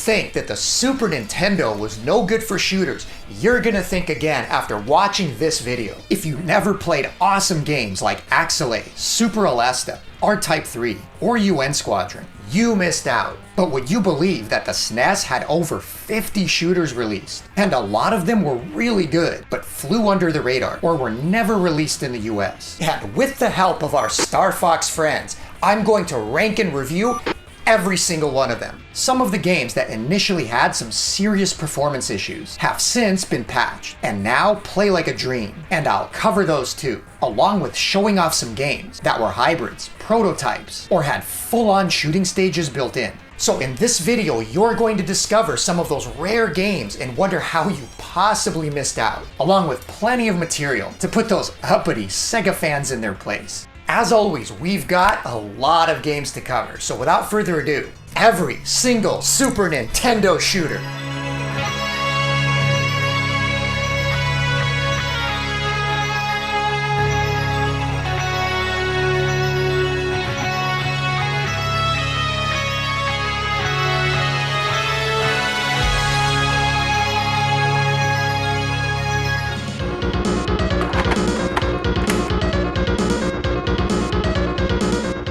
think that the Super Nintendo was no good for shooters, you're gonna think again after watching this video. If you never played awesome games like Axelay, Super Aleste, R-Type 3, or UN Squadron, you missed out. But would you believe that the SNES had over 50 shooters released? And a lot of them were really good, but flew under the radar or were never released in the US. And with the help of our StarFox friends, I'm going to rank and review every single one of them. Some of the games that initially had some serious performance issues have since been patched and now play like a dream, and I'll cover those too, along with showing off some games that were hybrids, prototypes, or had full-on shooting stages built in. So in this video, you're going to discover some of those rare games and wonder how you possibly missed out, along with plenty of material to put those uppity Sega fans in their place. As always, we've got a lot of games to cover, so without further ado, every single Super Nintendo shooter.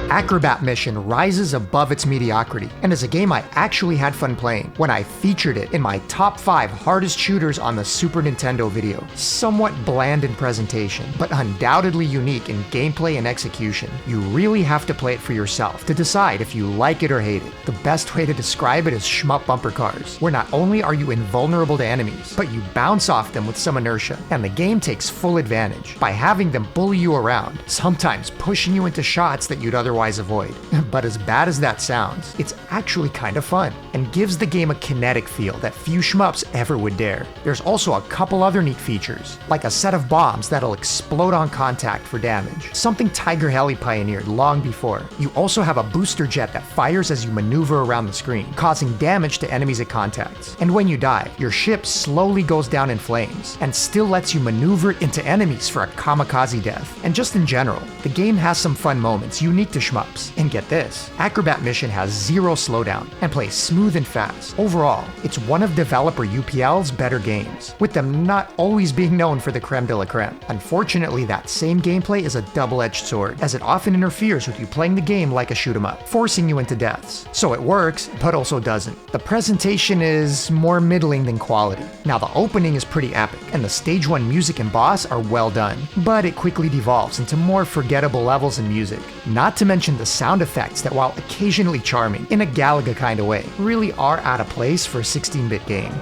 Acrobat Mission rises above its mediocrity and is a game I actually had fun playing when I featured it in my top 5 hardest shooters on the Super Nintendo video. Somewhat bland in presentation, but undoubtedly unique in gameplay and execution. You really have to play it for yourself to decide if you like it or hate it. The best way to describe it is shmup bumper cars, where not only are you invulnerable to enemies, but you bounce off them with some inertia, and the game takes full advantage by having them bully you around, sometimes pushing you into shots that you'd otherwise avoid. But as bad as that sounds, it's actually kind of fun, and gives the game a kinetic feel that few shmups ever would dare. There's also a couple other neat features, like a set of bombs that'll explode on contact for damage, something Tiger Heli pioneered long before. You also have a booster jet that fires as you maneuver around the screen, causing damage to enemies it contacts. And when you die, your ship slowly goes down in flames, and still lets you maneuver into enemies for a kamikaze death. And just in general, the game has some fun moments unique to shmups. And get this, Acrobat Mission has zero slowdown and plays smooth and fast. Overall, it's one of developer UPL's better games, with them not always being known for the creme de la creme. Unfortunately, that same gameplay is a double-edged sword, as it often interferes with you playing the game like a shoot 'em up, forcing you into deaths. So it works, but also doesn't. The presentation is more middling than quality. Now the opening is pretty epic, and the stage 1 music and boss are well done, but it quickly devolves into more forgettable levels and music. Not to mention the sound effects that, while occasionally charming, in a Galaga kind of way, really are out of place for a 16-bit game.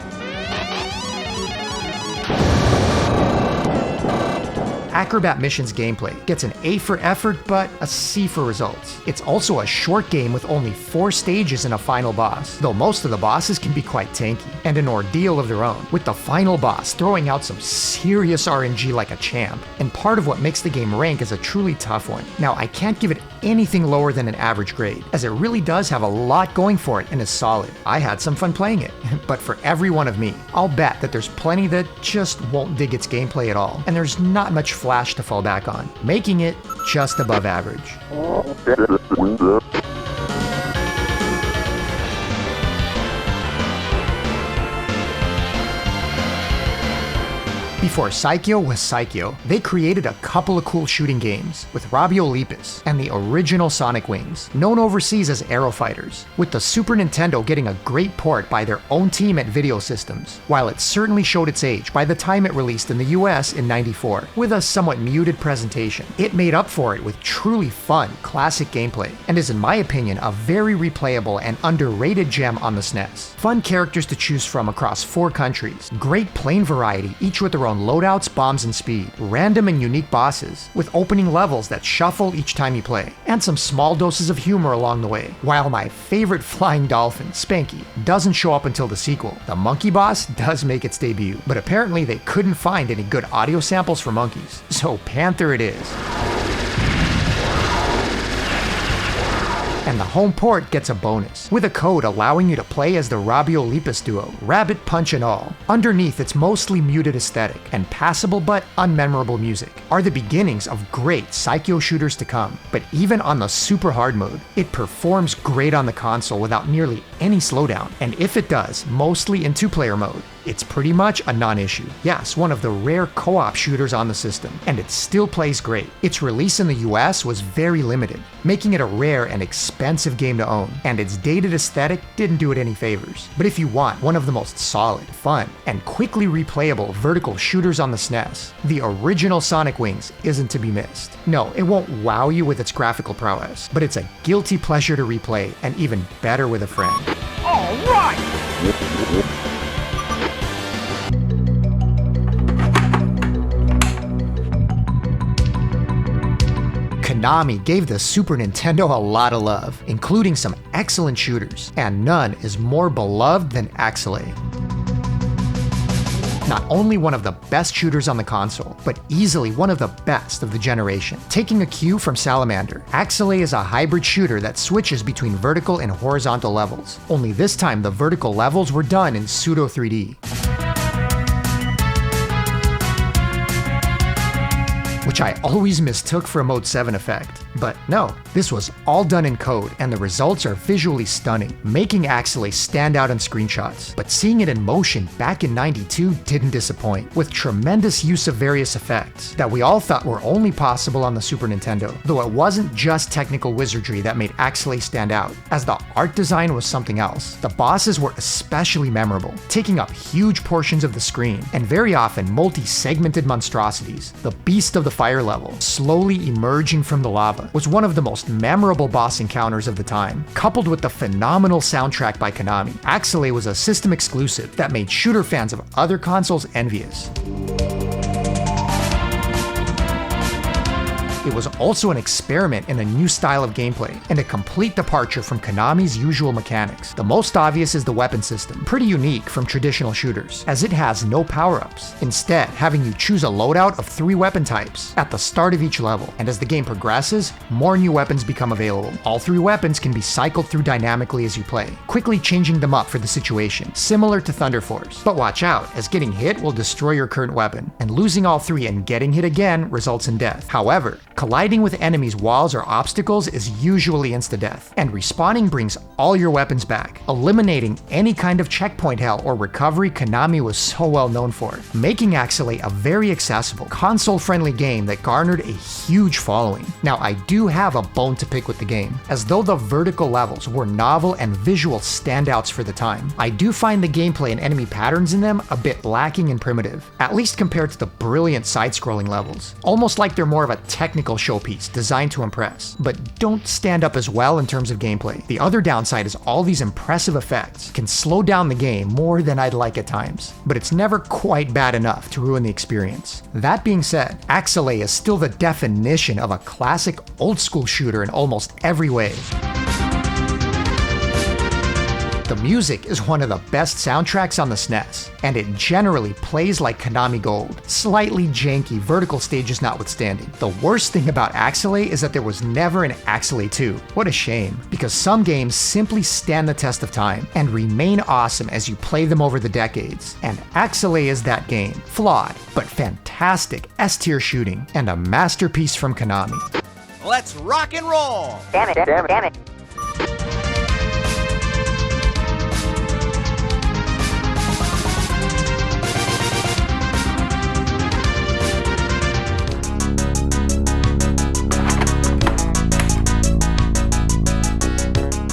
Acrobat Mission's gameplay gets an A for effort, but a C for results. It's also a short game with only 4 stages and a final boss, though most of the bosses can be quite tanky, and an ordeal of their own, with the final boss throwing out some serious RNG like a champ, and part of what makes the game rank as a truly tough one. Now, I can't give it anything lower than an average grade, as it really does have a lot going for it and is solid. I had some fun playing it, but for every one of me, I'll bet that there's plenty that just won't dig its gameplay at all, and there's not much flash to fall back on, making it just above average. Before Saikyo was Saikyo, they created a couple of cool shooting games, with Rabio Lepus and the original Sonic Wings, known overseas as Aero Fighters, with the Super Nintendo getting a great port by their own team at Video Systems, while it certainly showed its age by the time it released in the US in '94, with a somewhat muted presentation. It made up for it with truly fun, classic gameplay, and is in my opinion a very replayable and underrated gem on the SNES. Fun characters to choose from across 4 countries, great plane variety, each with their own loadouts, bombs, and speed, random and unique bosses, with opening levels that shuffle each time you play, and some small doses of humor along the way. While my favorite flying dolphin, Spanky, doesn't show up until the sequel, the monkey boss does make its debut, but apparently they couldn't find any good audio samples for monkeys, so Panther it is. and the home port gets a bonus, with a code allowing you to play as the Rabiolipus duo, Rabbit Punch and all. Underneath its mostly muted aesthetic and passable but unmemorable music are the beginnings of great Psycho shooters to come, but even on the super hard mode, it performs great on the console without nearly any slowdown, and if it does, mostly in 2-player mode. It's pretty much a non-issue. Yes, one of the rare co-op shooters on the system, and it still plays great. Its release in the US was very limited, making it a rare and expensive game to own, and its dated aesthetic didn't do it any favors. But if you want one of the most solid, fun, and quickly replayable vertical shooters on the SNES, the original Sonic Wings isn't to be missed. No, it won't wow you with its graphical prowess, but it's a guilty pleasure to replay, and even better with a friend. All right! Konami gave the Super Nintendo a lot of love, including some excellent shooters, and none is more beloved than Axelay. Not only one of the best shooters on the console, but easily one of the best of the generation. Taking a cue from Salamander, Axelay is a hybrid shooter that switches between vertical and horizontal levels, only this time the vertical levels were done in pseudo 3D. Which I always mistook for a Mode 7 effect. But no, this was all done in code, and the results are visually stunning, making Axelay stand out in screenshots. But seeing it in motion back in '92 didn't disappoint, with tremendous use of various effects that we all thought were only possible on the Super Nintendo, though it wasn't just technical wizardry that made Axelay stand out, as the art design was something else. The bosses were especially memorable, taking up huge portions of the screen, and very often multi-segmented monstrosities. The Beast of the Fire level, slowly emerging from the lava, was one of the most memorable boss encounters of the time. Coupled with the phenomenal soundtrack by Konami, Axelay was a system exclusive that made shooter fans of other consoles envious. It was also an experiment in a new style of gameplay, and a complete departure from Konami's usual mechanics. The most obvious is the weapon system, pretty unique from traditional shooters, as it has no power-ups, instead having you choose a loadout of 3 weapon types at the start of each level, and as the game progresses, more new weapons become available. All 3 weapons can be cycled through dynamically as you play, quickly changing them up for the situation, similar to Thunder Force. But watch out, as getting hit will destroy your current weapon, and losing all 3 and getting hit again results in death. However, colliding with enemies' walls or obstacles is usually insta-death, and respawning brings all your weapons back, eliminating any kind of checkpoint hell or recovery Konami was so well known for, making Axelay a very accessible, console-friendly game that garnered a huge following. Now, I do have a bone to pick with the game, as though the vertical levels were novel and visual standouts for the time. I do find the gameplay and enemy patterns in them a bit lacking and primitive, at least compared to the brilliant side-scrolling levels, almost like they're more of a technical showpiece designed to impress, but don't stand up as well in terms of gameplay. The other downside is all these impressive effects can slow down the game more than I'd like at times, but it's never quite bad enough to ruin the experience. That being said, Axelay is still the definition of a classic old-school shooter in almost every way. The music is one of the best soundtracks on the SNES, and it generally plays like Konami Gold, slightly janky vertical stages notwithstanding. The worst thing about Axelay is that there was never an Axelay 2. What a shame, because some games simply stand the test of time and remain awesome as you play them over the decades, and Axelay is that game. Flawed, but fantastic S-tier shooting, and a masterpiece from Konami. Let's rock and roll! Damn it, damn it, damn it.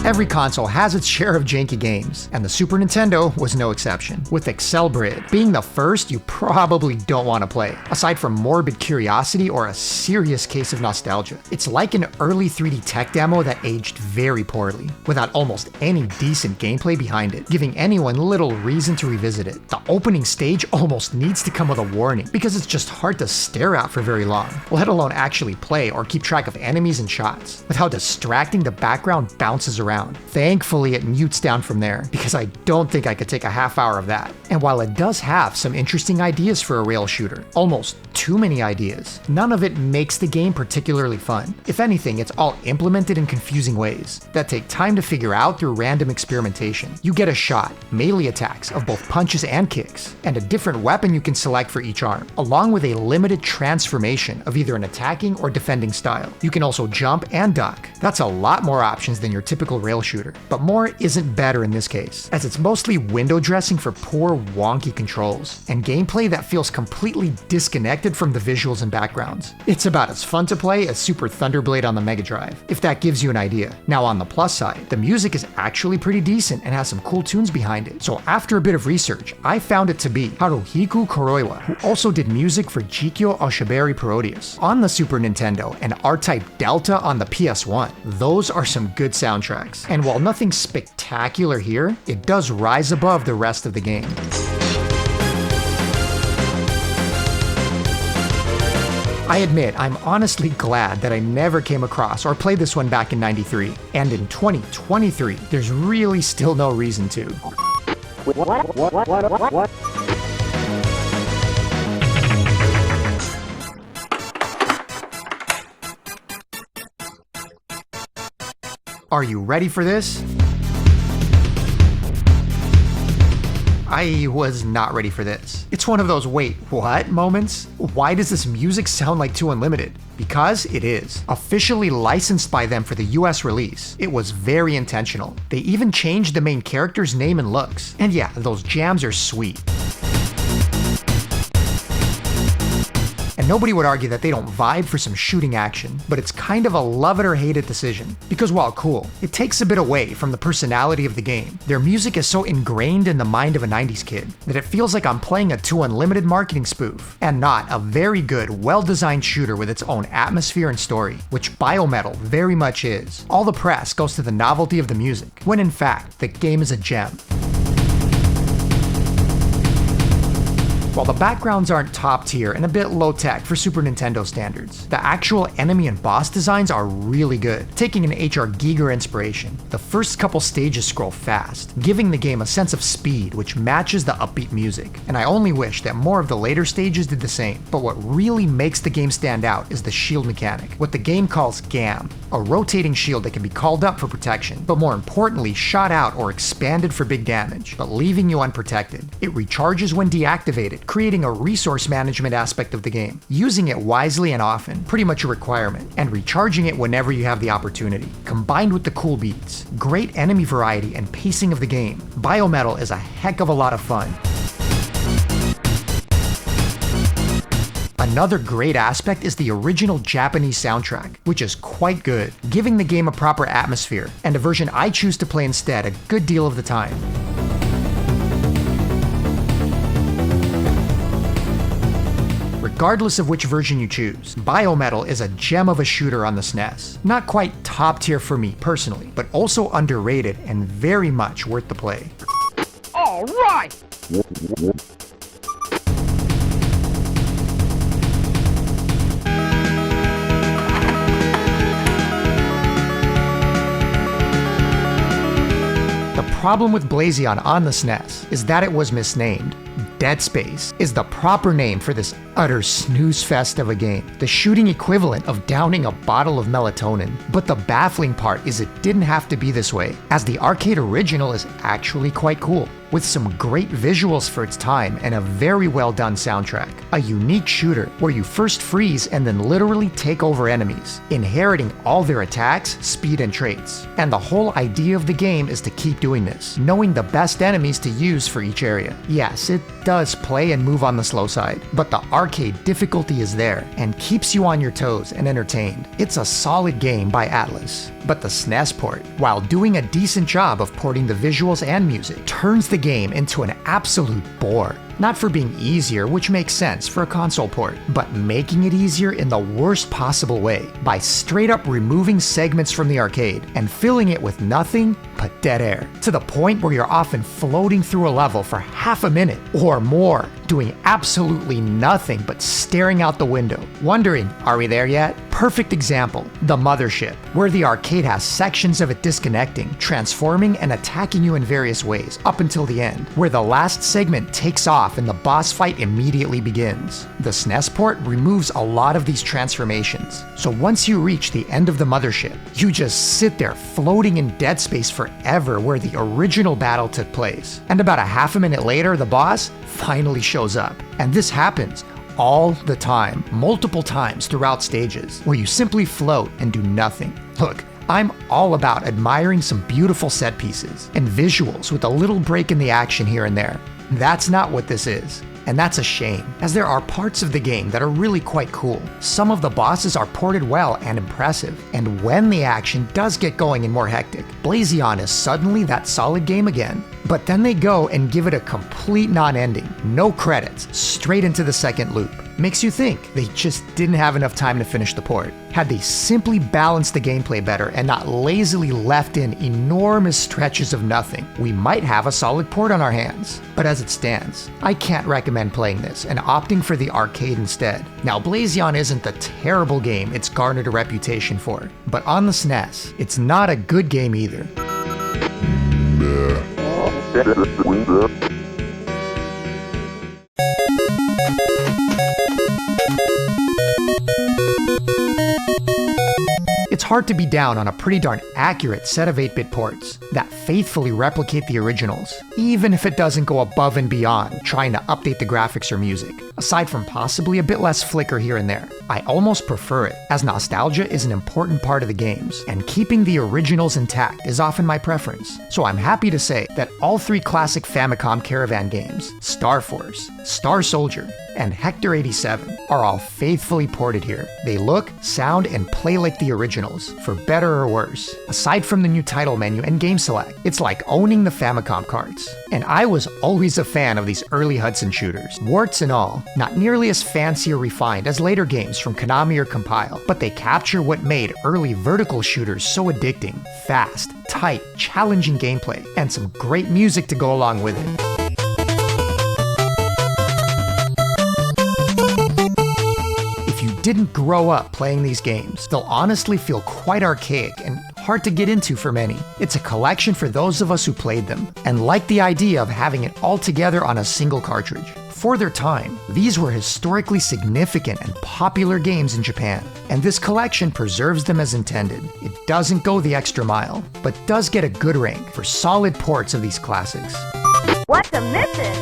Every console has its share of janky games, and the Super Nintendo was no exception, with Excelbrid being the first you probably don't want to play, aside from morbid curiosity or a serious case of nostalgia. It's like an early 3D tech demo that aged very poorly, without almost any decent gameplay behind it, giving anyone little reason to revisit it. The opening stage almost needs to come with a warning, because it's just hard to stare at for very long, let alone actually play or keep track of enemies and shots, with how distracting the background bounces around. around. Thankfully, it mutes down from there, because I don't think I could take a half hour of that. And while it does have some interesting ideas for a rail shooter, almost too many ideas, none of it makes the game particularly fun. If anything, it's all implemented in confusing ways that take time to figure out through random experimentation. You get a shot, melee attacks of both punches and kicks, and a different weapon you can select for each arm, along with a limited transformation of either an attacking or defending style. You can also jump and duck. That's a lot more options than your typical rail shooter, but more isn't better in this case, as it's mostly window dressing for poor, wonky controls, and gameplay that feels completely disconnected from the visuals and backgrounds. It's about as fun to play as Super Thunderblade on the Mega Drive, if that gives you an idea. Now on the plus side, the music is actually pretty decent and has some cool tunes behind it. So after a bit of research, I found it to be Haruhiko Kuroiwa, who also did music for Jikyo Oshibari Parodius on the Super Nintendo and R-Type Delta on the PS1. Those are some good soundtracks, and while nothing spectacular here, it does rise above the rest of the game. I admit, I'm honestly glad that I never came across or played this one back in '93, and in 2023, there's really still no reason to. What? Are you ready for this? I was not ready for this. It's one of those wait, what moments? Why does this music sound like 2 Unlimited? Because it is. Officially licensed by them for the US release, it was very intentional. They even changed the main character's name and looks. And yeah, those jams are sweet. And nobody would argue that they don't vibe for some shooting action, but it's kind of a love it or hate it decision. Because while cool, it takes a bit away from the personality of the game. Their music is so ingrained in the mind of a 90s kid that it feels like I'm playing a 2 Unlimited marketing spoof, and not a very good, well-designed shooter with its own atmosphere and story, which Biometal very much is. All the press goes to the novelty of the music, when in fact, the game is a gem. While the backgrounds aren't top tier and a bit low tech for Super Nintendo standards, the actual enemy and boss designs are really good, taking an HR Giger inspiration. The first couple stages scroll fast, giving the game a sense of speed which matches the upbeat music, and I only wish that more of the later stages did the same. But what really makes the game stand out is the shield mechanic, what the game calls GAM, a rotating shield that can be called up for protection, but more importantly shot out or expanded for big damage, but leaving you unprotected. It recharges when deactivated, creating a resource management aspect of the game. Using it wisely and often, pretty much a requirement, and recharging it whenever you have the opportunity. Combined with the cool beats, great enemy variety, and pacing of the game, Biometal is a heck of a lot of fun. Another great aspect is the original Japanese soundtrack, which is quite good, giving the game a proper atmosphere, and a version I choose to play instead a good deal of the time. Regardless of which version you choose, Biometal is a gem of a shooter on the SNES. Not quite top tier for me personally, but also underrated and very much worth the play. All right! The problem with Blazion on the SNES is that it was misnamed. Dead Space is the proper name for this utter snooze fest of a game, the shooting equivalent of downing a bottle of melatonin. But the baffling part is it didn't have to be this way, as the arcade original is actually quite cool, with some great visuals for its time and a very well done soundtrack. A unique shooter where you first freeze and then literally take over enemies, inheriting all their attacks, speed, and traits. And the whole idea of the game is to keep doing this, knowing the best enemies to use for each area. Yes, it does play and move on the slow side, but the arcade difficulty is there and keeps you on your toes and entertained. It's a solid game by Atlus. But the SNES port, while doing a decent job of porting the visuals and music, turns the game into an absolute bore. Not for being easier, which makes sense for a console port, but making it easier in the worst possible way, by straight up removing segments from the arcade and filling it with nothing but dead air, to the point where you're often floating through a level for half a minute or more, doing absolutely nothing but staring out the window, wondering, are we there yet? Perfect example, the mothership, where the arcade has sections of it disconnecting, transforming, and attacking you in various ways, up until the end, where the last segment takes off and the boss fight immediately begins. The SNES port removes a lot of these transformations, so once you reach the end of the mothership, you just sit there floating in dead space forever where the original battle took place. And about a half a minute later, the boss finally shows up. And this happens all the time, multiple times throughout stages, where you simply float and do nothing. Look, I'm all about admiring some beautiful set pieces and visuals with a little break in the action here and there. That's not what this is. And that's a shame, as there are parts of the game that are really quite cool. Some of the bosses are ported well and impressive, and when the action does get going and more hectic, Blazion is suddenly that solid game again. But then they go and give it a complete non-ending, no credits, straight into the second loop. Makes you think they just didn't have enough time to finish the port. Had they simply balanced the gameplay better and not lazily left in enormous stretches of nothing, we might have a solid port on our hands. But as it stands, I can't recommend playing this and opting for the arcade instead. Now, Blazion isn't the terrible game it's garnered a reputation for, but on the SNES, it's not a good game either. It's hard to be down on a pretty darn accurate set of 8-bit ports that faithfully replicate the originals, even if it doesn't go above and beyond trying to update the graphics or music. Aside from possibly a bit less flicker here and there, I almost prefer it, as nostalgia is an important part of the games, and keeping the originals intact is often my preference. So I'm happy to say that all 3 classic Famicom Caravan games, Star Force, Star Soldier, and Hector 87 are all faithfully ported here. They look, sound, and play like the originals, for better or worse. Aside from the new title menu and game select, it's like owning the Famicom carts. And I was always a fan of these early Hudson shooters, warts and all. Not nearly as fancy or refined as later games from Konami or Compile, but they capture what made early vertical shooters so addicting: fast, tight, challenging gameplay, and some great music to go along with it. If you didn't grow up playing these games, they'll honestly feel quite archaic and hard to get into for many. It's a collection for those of us who played them, and like the idea of having it all together on a single cartridge. For their time, these were historically significant and popular games in Japan, and this collection preserves them as intended. It doesn't go the extra mile, but does get a good rank for solid ports of these classics. What's a missing?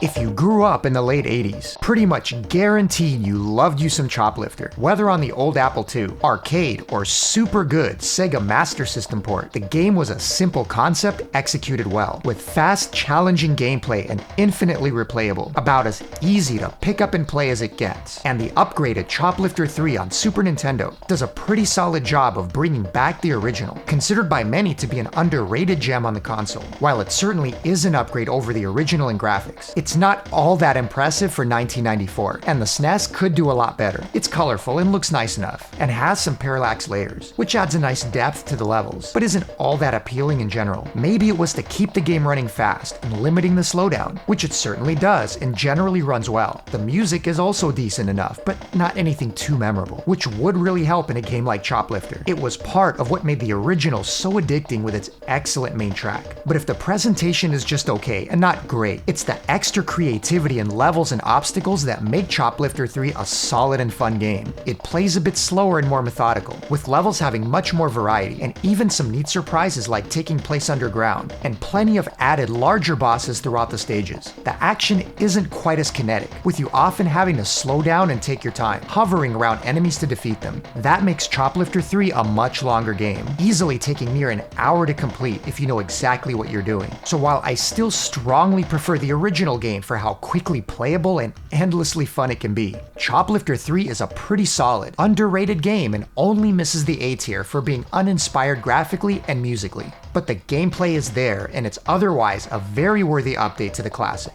If you grew up in the late 80s, pretty much guaranteed you loved you some Choplifter. Whether on the old Apple II, arcade, or super good Sega Master System port, the game was a simple concept executed well, with fast, challenging gameplay and infinitely replayable, about as easy to pick up and play as it gets. And the upgraded Choplifter 3 on Super Nintendo does a pretty solid job of bringing back the original, considered by many to be an underrated gem on the console. While it certainly is an upgrade over the original in graphics, it's not all that impressive for 1994, and the SNES could do a lot better. It's colorful and looks nice enough, and has some parallax layers, which adds a nice depth to the levels, but isn't all that appealing in general. Maybe it was to keep the game running fast and limiting the slowdown, which it certainly does and generally runs well. The music is also decent enough, but not anything too memorable, which would really help in a game like Choplifter. It was part of what made the original so addicting with its excellent main track. But if the presentation is just okay and not great, it's the extra creativity and levels and obstacles that make Choplifter 3 a solid and fun game. It plays a bit slower and more methodical, with levels having much more variety and even some neat surprises like taking place underground, and plenty of added larger bosses throughout the stages. The action isn't quite as kinetic, with you often having to slow down and take your time, hovering around enemies to defeat them. That makes Choplifter 3 a much longer game, easily taking near an hour to complete if you know exactly what you're doing. So while I still strongly prefer the original game for how quickly playable and endlessly fun it can be, Choplifter 3 is a pretty solid, underrated game and only misses the A tier for being uninspired graphically and musically. But the gameplay is there, and it's otherwise a very worthy update to the classic.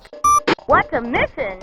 What's a missing?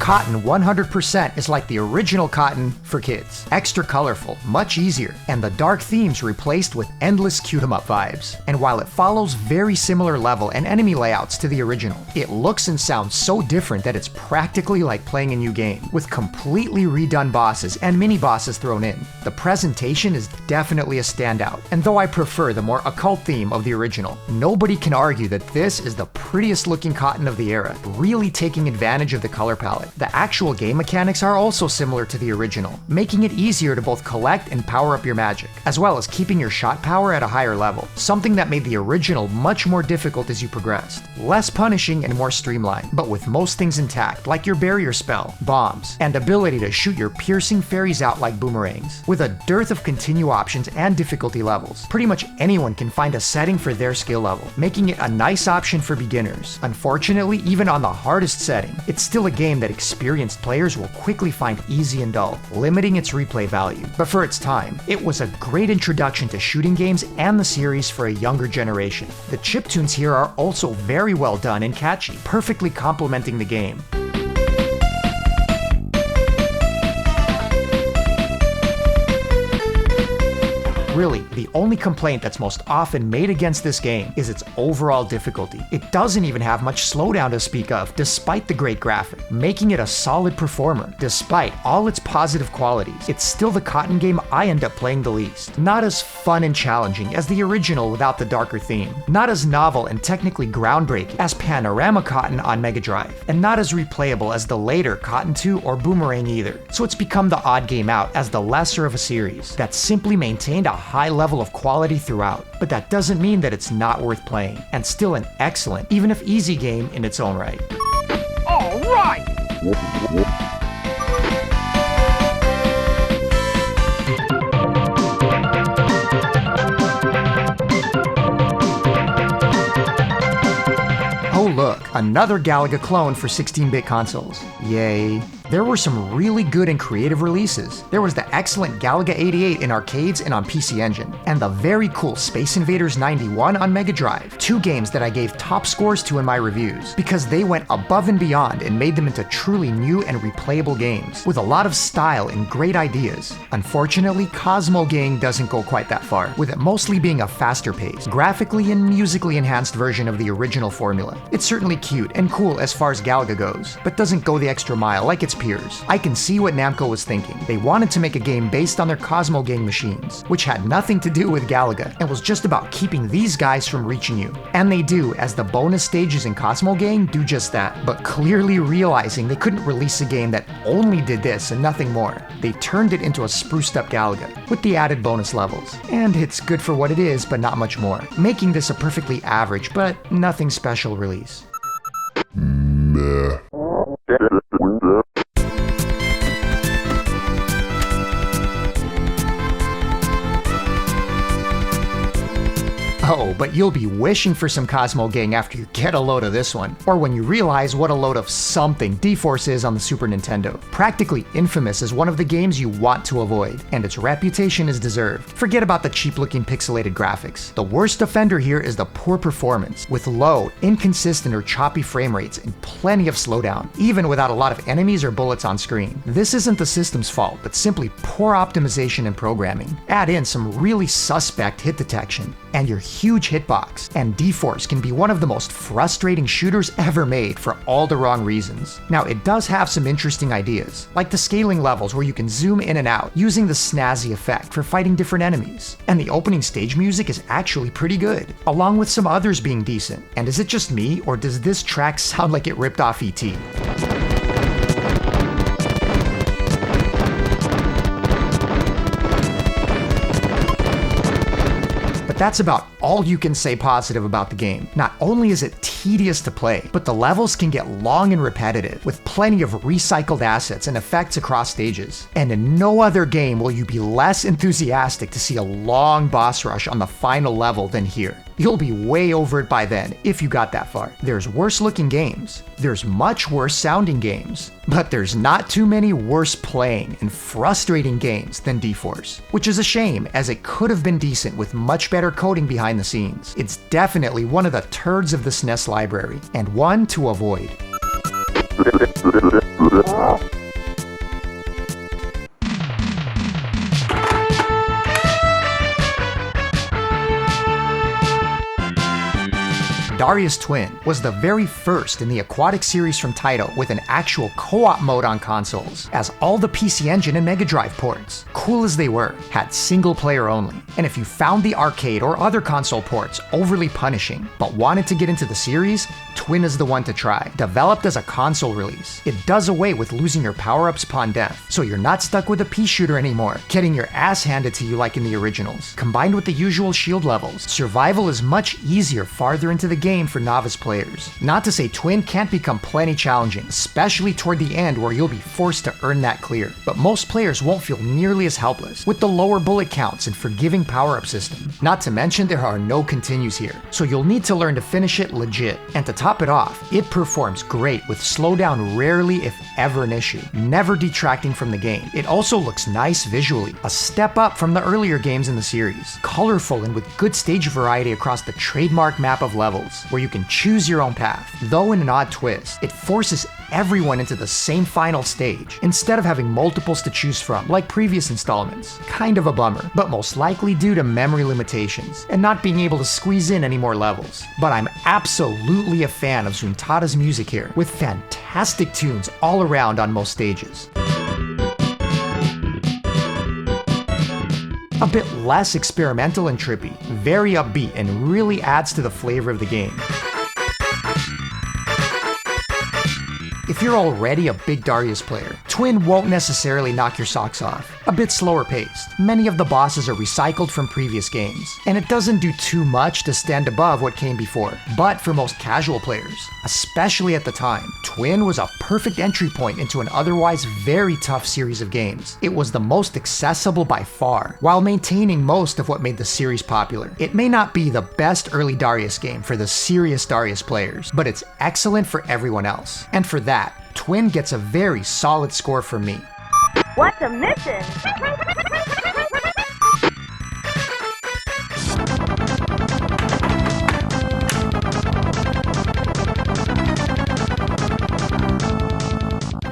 Cotton 100% is like the original Cotton for kids. Extra colorful, much easier, and the dark themes replaced with endless cute-em-up vibes. And while it follows very similar level and enemy layouts to the original, it looks and sounds so different that it's practically like playing a new game, with completely redone bosses and mini-bosses thrown in. The presentation is definitely a standout, and though I prefer the more occult theme of the original, nobody can argue that this is the prettiest looking Cotton of the era, really taking advantage of the color palette. The actual game mechanics are also similar to the original, making it easier to both collect and power up your magic, as well as keeping your shot power at a higher level, something that made the original much more difficult as you progressed. Less punishing and more streamlined, but with most things intact, like your barrier spell, bombs, and ability to shoot your piercing fairies out like boomerangs. With a dearth of continue options and difficulty levels, pretty much anyone can find a setting for their skill level, making it a nice option for beginners. Unfortunately, even on the hardest setting, it's still a game that experienced players will quickly find easy and dull, limiting its replay value. But for its time, it was a great introduction to shooting games and the series for a younger generation. The chiptunes here are also very well done and catchy, perfectly complementing the game. Really, the only complaint that's most often made against this game is its overall difficulty. It doesn't even have much slowdown to speak of, despite the great graphic, making it a solid performer. Despite all its positive qualities, it's still the Cotton game I end up playing the least. Not as fun and challenging as the original without the darker theme, not as novel and technically groundbreaking as Panorama Cotton on Mega Drive, and not as replayable as the later Cotton 2 or Boomerang either. So it's become the odd game out as the lesser of a series that simply maintained a high level of quality throughout, but that doesn't mean that it's not worth playing, and still an excellent, even if easy game in its own right. All right! Oh look, another Galaga clone for 16-bit consoles. Yay. There were some really good and creative releases. There was the excellent Galaga 88 in arcades and on PC Engine, and the very cool Space Invaders 91 on Mega Drive, two games that I gave top scores to in my reviews, because they went above and beyond and made them into truly new and replayable games, with a lot of style and great ideas. Unfortunately, Cosmo Gang doesn't go quite that far, with it mostly being a faster paced, graphically and musically enhanced version of the original formula. It's certainly cute and cool as far as Galaga goes, but doesn't go the extra mile like its peers. I can see what Namco was thinking. They wanted to make a game based on their Cosmo Gang machines, which had nothing to do with Galaga, and was just about keeping these guys from reaching you. And they do, as the bonus stages in Cosmo Gang do just that, but clearly realizing they couldn't release a game that only did this and nothing more, they turned it into a spruced up Galaga, with the added bonus levels. And it's good for what it is, but not much more, making this a perfectly average, but nothing special release. Meh. Oh, but you'll be wishing for some Cosmo Gang after you get a load of this one, or when you realize what a load of something D-Force is on the Super Nintendo. Practically infamous as one of the games you want to avoid, and its reputation is deserved. Forget about the cheap-looking pixelated graphics. The worst offender here is the poor performance, with low, inconsistent or choppy frame rates and plenty of slowdown, even without a lot of enemies or bullets on screen. This isn't the system's fault, but simply poor optimization and programming. Add in some really suspect hit detection, and your huge hitbox, and D-Force can be one of the most frustrating shooters ever made for all the wrong reasons. Now, it does have some interesting ideas, like the scaling levels where you can zoom in and out using the snazzy effect for fighting different enemies, and the opening stage music is actually pretty good, along with some others being decent. And is it just me, or does this track sound like it ripped off E.T.? But that's about all you can say positive about the game. Not only is it tedious to play, but the levels can get long and repetitive, with plenty of recycled assets and effects across stages. And in no other game will you be less enthusiastic to see a long boss rush on the final level than here. You'll be way over it by then, if you got that far. There's worse looking games, there's much worse sounding games, but there's not too many worse playing and frustrating games than D-Force, which is a shame, as it could have been decent with much better coding behind the scenes. It's definitely one of the turds of the SNES library, and one to avoid. Darius Twin was the very first in the Aquatic series from Taito with an actual co-op mode on consoles, as all the PC Engine and Mega Drive ports, cool as they were, had single player only. And if you found the arcade or other console ports overly punishing, but wanted to get into the series, Twin is the one to try. Developed as a console release, it does away with losing your power-ups upon death, so you're not stuck with a pea shooter anymore, getting your ass handed to you like in the originals. Combined with the usual shield levels, survival is much easier farther into the game for novice players. Not to say Twin can't become plenty challenging, especially toward the end where you'll be forced to earn that clear, but most players won't feel nearly as helpless with the lower bullet counts and forgiving power-up system. Not to mention there are no continues here, so you'll need to learn to finish it legit. And to top it off, it performs great with slowdown rarely if ever an issue, never detracting from the game. It also looks nice visually, a step up from the earlier games in the series. Colorful and with good stage variety across the trademark map of levels, where you can choose your own path. Though in an odd twist, it forces everyone into the same final stage, instead of having multiples to choose from, like previous installments. Kind of a bummer, but most likely due to memory limitations, and not being able to squeeze in any more levels. But I'm absolutely a fan of Zuntata's music here, with fantastic tunes all around on most stages. A bit less experimental and trippy, very upbeat, and really adds to the flavor of the game. If you're already a big Darius player, Twin won't necessarily knock your socks off. A bit slower paced, many of the bosses are recycled from previous games, and it doesn't do too much to stand above what came before. But for most casual players, especially at the time, Twin was a perfect entry point into an otherwise very tough series of games. It was the most accessible by far, while maintaining most of what made the series popular. It may not be the best early Darius game for the serious Darius players, but it's excellent for everyone else. And for that, Twin gets a very solid score from me. What's a mission?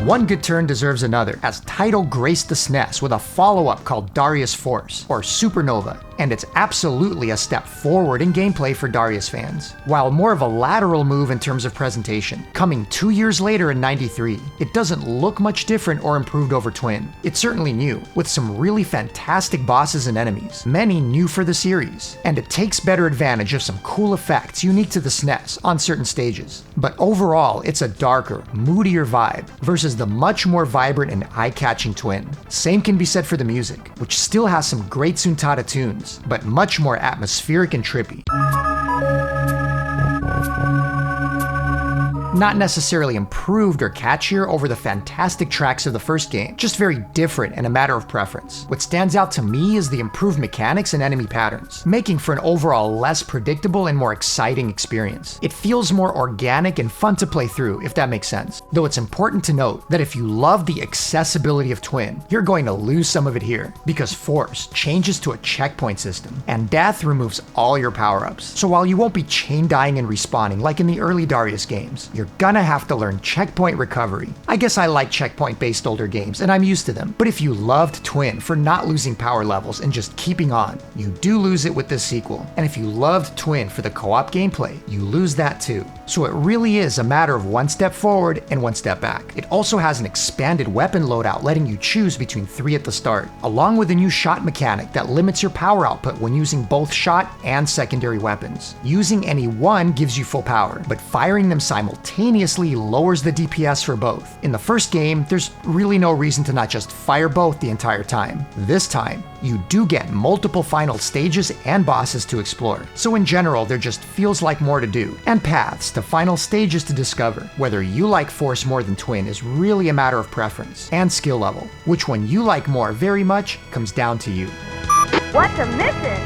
One good turn deserves another, as Taito graced the SNES with a follow-up called Darius Force, or Supernova, and it's absolutely a step forward in gameplay for Darius fans, while more of a lateral move in terms of presentation. Coming 2 years later in '93, it doesn't look much different or improved over Twin. It's certainly new, with some really fantastic bosses and enemies, many new for the series, and it takes better advantage of some cool effects unique to the SNES on certain stages. But overall, it's a darker, moodier vibe, versus the much more vibrant and eye-catching Twin. Same can be said for the music, which still has some great Zuntata tunes, but much more atmospheric and trippy. Not necessarily improved or catchier over the fantastic tracks of the first game, just very different and a matter of preference. What stands out to me is the improved mechanics and enemy patterns, making for an overall less predictable and more exciting experience. It feels more organic and fun to play through, if that makes sense. Though it's important to note that if you love the accessibility of Twin, you're going to lose some of it here, because Force changes to a checkpoint system, and Death removes all your power-ups. So while you won't be chain dying and respawning like in the early Darius games, you're gonna have to learn checkpoint recovery. I guess I like checkpoint-based older games, and I'm used to them. But if you loved Twin for not losing power levels and just keeping on, you do lose it with this sequel. And if you loved Twin for the co-op gameplay, you lose that too. So it really is a matter of one step forward and one step back. It also has an expanded weapon loadout letting you choose between 3 at the start, along with a new shot mechanic that limits your power output when using both shot and secondary weapons. Using any one gives you full power, but firing them simultaneously lowers the DPS for both. In the first game, there's really no reason to not just fire both the entire time. This time, you do get multiple final stages and bosses to explore, so in general there just feels like more to do, and paths to final stages to discover. Whether you like Force more than Twin is really a matter of preference and skill level. Which one you like more very much comes down to you. What's a mission?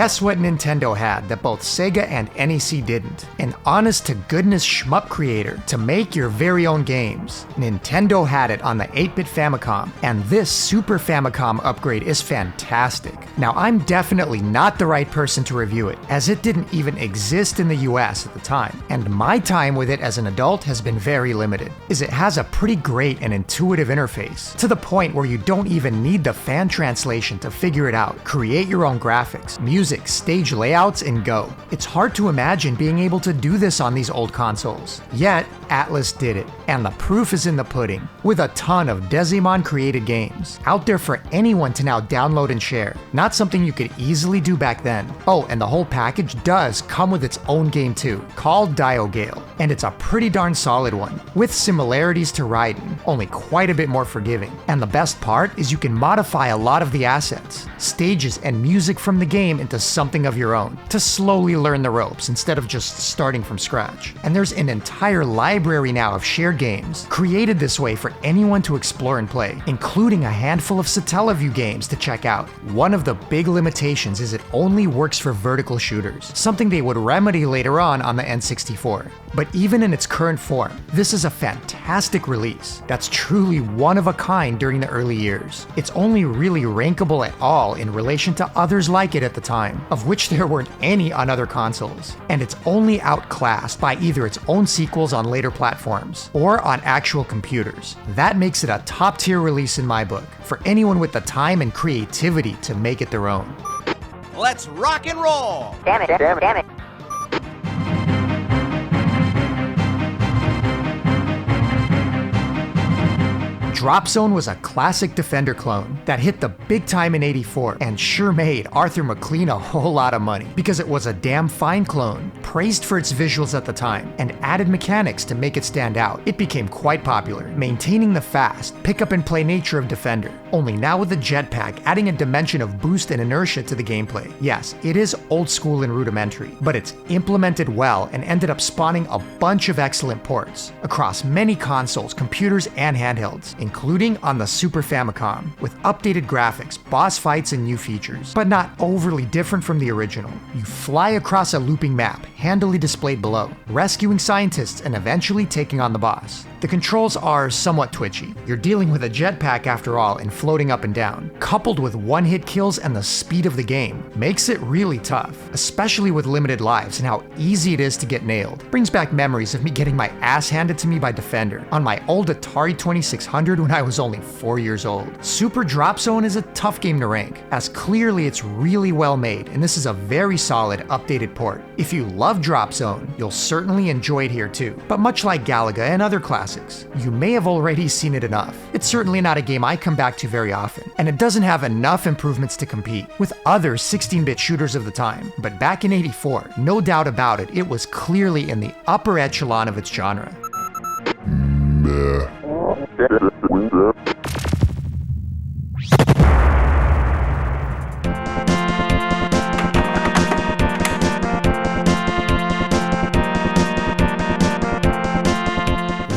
Guess what Nintendo had that both Sega and NEC didn't? An honest-to-goodness shmup creator to make your very own games. Nintendo had it on the 8-bit Famicom, and this Super Famicom upgrade is fantastic. Now, I'm definitely not the right person to review it, as it didn't even exist in the US at the time, and my time with it as an adult has been very limited, as it has a pretty great and intuitive interface, to the point where you don't even need the fan translation to figure it out. Create your own graphics, music, stage layouts, and go. It's hard to imagine being able to do this on these old consoles. Yet, Atlus did it, and the proof is in the pudding, with a ton of Desimon created games out there for anyone to now download and share. Not something you could easily do back then. Oh, and the whole package does come with its own game too, called Diogale, and it's a pretty darn solid one, with similarities to Raiden, only quite a bit more forgiving. And the best part is you can modify a lot of the assets, stages, and music from the game into something of your own, to slowly learn the ropes instead of just starting from scratch. And there's an entire library now of shared games, created this way for anyone to explore and play, including a handful of Satellaview games to check out. One of the big limitations is it only works for vertical shooters, something they would remedy later on the N64. But even in its current form, this is a fantastic release that's truly one of a kind during the early years. It's only really rankable at all in relation to others like it at the time, of which there weren't any on other consoles, and it's only outclassed by either its own sequels on later platforms or on actual computers. That makes it a top-tier release in my book, for anyone with the time and creativity to make it their own. Let's rock and roll! Damn it, damn it, damn it. Drop Zone was a classic Defender clone that hit the big time in '84 and sure made Arthur McLean a whole lot of money because it was a damn fine clone, praised for its visuals at the time, and added mechanics to make it stand out. It became quite popular, maintaining the fast, pick-up-and-play nature of Defender, only now with the jetpack adding a dimension of boost and inertia to the gameplay. Yes, it is old school and rudimentary, but it's implemented well and ended up spawning a bunch of excellent ports across many consoles, computers, and handhelds, including on the Super Famicom, with updated graphics, boss fights, and new features, but not overly different from the original. You fly across a looping map, handily displayed below, rescuing scientists and eventually taking on the boss. The controls are somewhat twitchy. You're dealing with a jetpack after all and floating up and down, coupled with one-hit kills and the speed of the game, makes it really tough, especially with limited lives and how easy it is to get nailed. Brings back memories of me getting my ass handed to me by Defender on my old Atari 2600 when I was only 4 years old. Super Drop Zone is a tough game to rank, as clearly it's really well made, and this is a very solid updated port. If you love Drop Zone, you'll certainly enjoy it here too, but much like Galaga and other classics, you may have already seen it enough. It's certainly not a game I come back to very often, and it doesn't have enough improvements to compete with other 16-bit shooters of the time. But back in '84, no doubt about it, it was clearly in the upper echelon of its genre. Meh.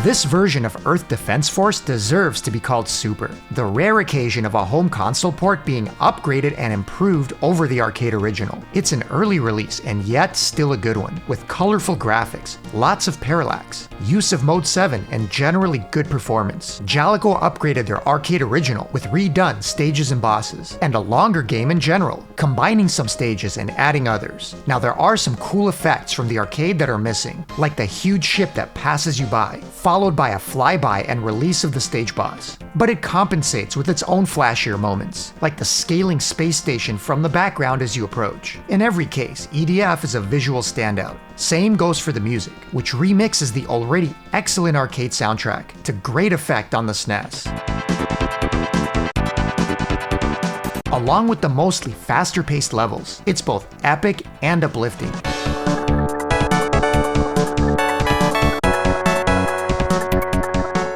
This version of Earth Defense Force deserves to be called Super, the rare occasion of a home console port being upgraded and improved over the arcade original. It's an early release and yet still a good one, with colorful graphics, lots of parallax, use of Mode 7, and generally good performance. Jaleco upgraded their arcade original with redone stages and bosses, and a longer game in general, combining some stages and adding others. Now there are some cool effects from the arcade that are missing, like the huge ship that passes you by, followed by a flyby and release of the stage boss. But it compensates with its own flashier moments, like the scaling space station from the background as you approach. In every case, EDF is a visual standout. Same goes for the music, which remixes the already excellent arcade soundtrack to great effect on the SNES. Along with the mostly faster-paced levels, it's both epic and uplifting.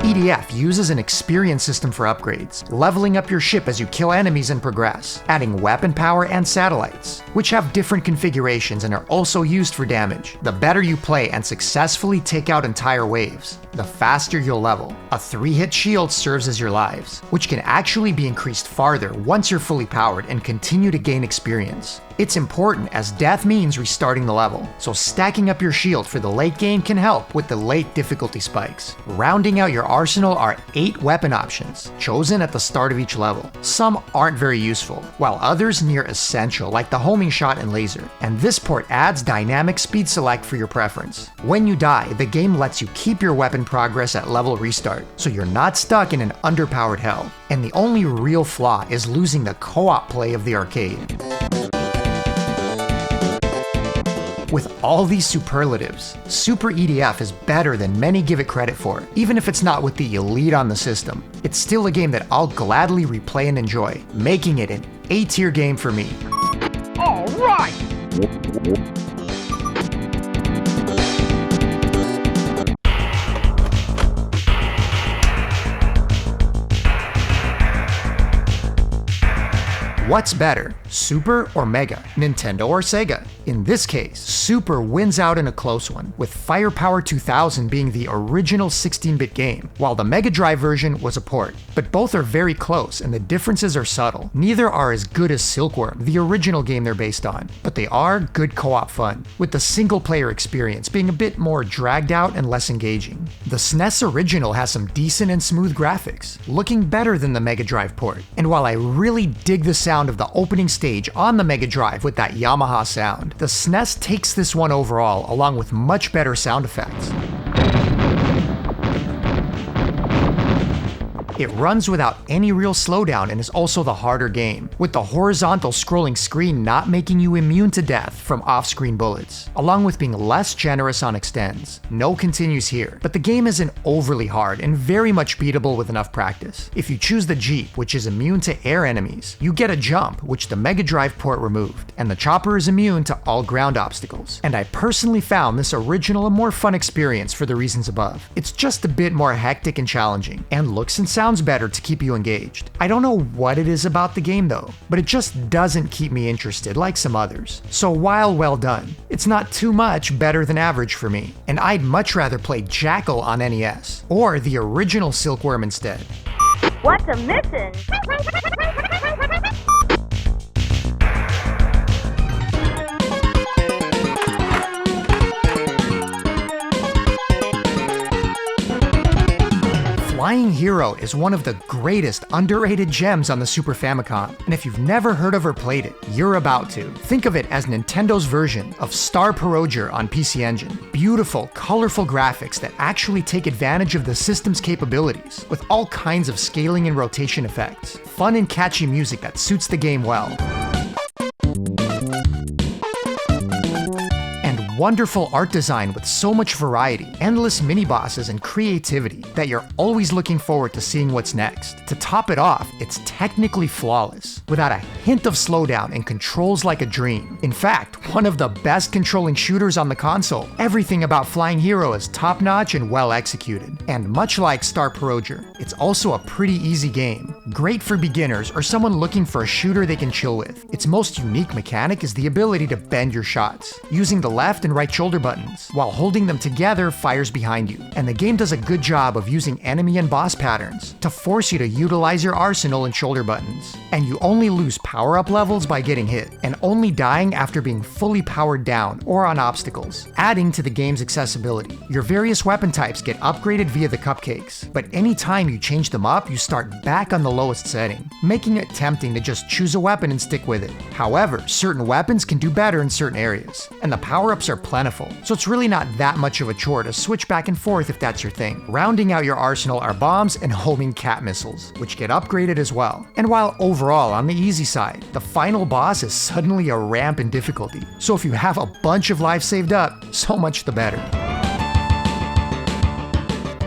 EDF uses an experience system for upgrades, leveling up your ship as you kill enemies and progress, adding weapon power and satellites, which have different configurations and are also used for damage. The better you play and successfully take out entire waves, the faster you'll level. A 3-hit shield serves as your lives, which can actually be increased farther once you're fully powered and continue to gain experience. It's important as death means restarting the level, so stacking up your shield for the late game can help with the late difficulty spikes. Rounding out your arsenal are 8 weapon options, chosen at the start of each level. Some aren't very useful, while others near essential like the homing shot and laser, and this port adds dynamic speed select for your preference. When you die, the game lets you keep your weapon progress at level restart, so you're not stuck in an underpowered hell. And the only real flaw is losing the co-op play of the arcade. With all these superlatives, Super EDF is better than many give it credit for, even if it's not with the elite on the system. It's still a game that I'll gladly replay and enjoy, making it an A-tier game for me. All right! What's better, Super or Mega, Nintendo or Sega? In this case, Super wins out in a close one, with Firepower 2000 being the original 16-bit game, while the Mega Drive version was a port. But both are very close and the differences are subtle. Neither are as good as Silkworm, the original game they're based on, but they are good co-op fun, with the single-player experience being a bit more dragged out and less engaging. The SNES original has some decent and smooth graphics, looking better than the Mega Drive port, and while I really dig the sound of the opening stage on the Mega Drive with that Yamaha sound, the SNES takes this one overall, along with much better sound effects. It runs without any real slowdown and is also the harder game, with the horizontal scrolling screen not making you immune to death from off-screen bullets, along with being less generous on extends. No continues here, but the game isn't overly hard and very much beatable with enough practice. If you choose the Jeep, which is immune to air enemies, you get a jump, which the Mega Drive port removed, and the chopper is immune to all ground obstacles. And I personally found this original a more fun experience for the reasons above. It's just a bit more hectic and challenging, and looks and sounds better to keep you engaged. I don't know what it is about the game though, but it just doesn't keep me interested like some others. So while well done, it's not too much better than average for me, and I'd much rather play Jackal on NES, or the original Silkworm instead. What's a missing? Flying Hero is one of the greatest underrated gems on the Super Famicom, and if you've never heard of or played it, you're about to. Think of it as Nintendo's version of StarFox on PC Engine. Beautiful, colorful graphics that actually take advantage of the system's capabilities, with all kinds of scaling and rotation effects. Fun and catchy music that suits the game well. Wonderful art design with so much variety, endless mini-bosses, and creativity that you're always looking forward to seeing what's next. To top it off, it's technically flawless, without a hint of slowdown and controls like a dream. In fact, one of the best controlling shooters on the console. Everything about Flying Hero is top-notch and well executed. And much like StarFox, it's also a pretty easy game. Great for beginners or someone looking for a shooter they can chill with. Its most unique mechanic is the ability to bend your shots, using the left and right shoulder buttons, while holding them together fires behind you. And the game does a good job of using enemy and boss patterns to force you to utilize your arsenal and shoulder buttons. And you only lose power-up levels by getting hit, and only dying after being fully powered down or on obstacles, adding to the game's accessibility. Your various weapon types get upgraded via the cupcakes, but anytime you change them up, you start back on the lowest setting, making it tempting to just choose a weapon and stick with it. However, certain weapons can do better in certain areas, and the power-ups are plentiful, so it's really not that much of a chore to switch back and forth if that's your thing. Rounding out your arsenal are bombs and homing cat missiles, which get upgraded as well. And while overall on the easy side, the final boss is suddenly a ramp in difficulty, so if you have a bunch of lives saved up, so much the better.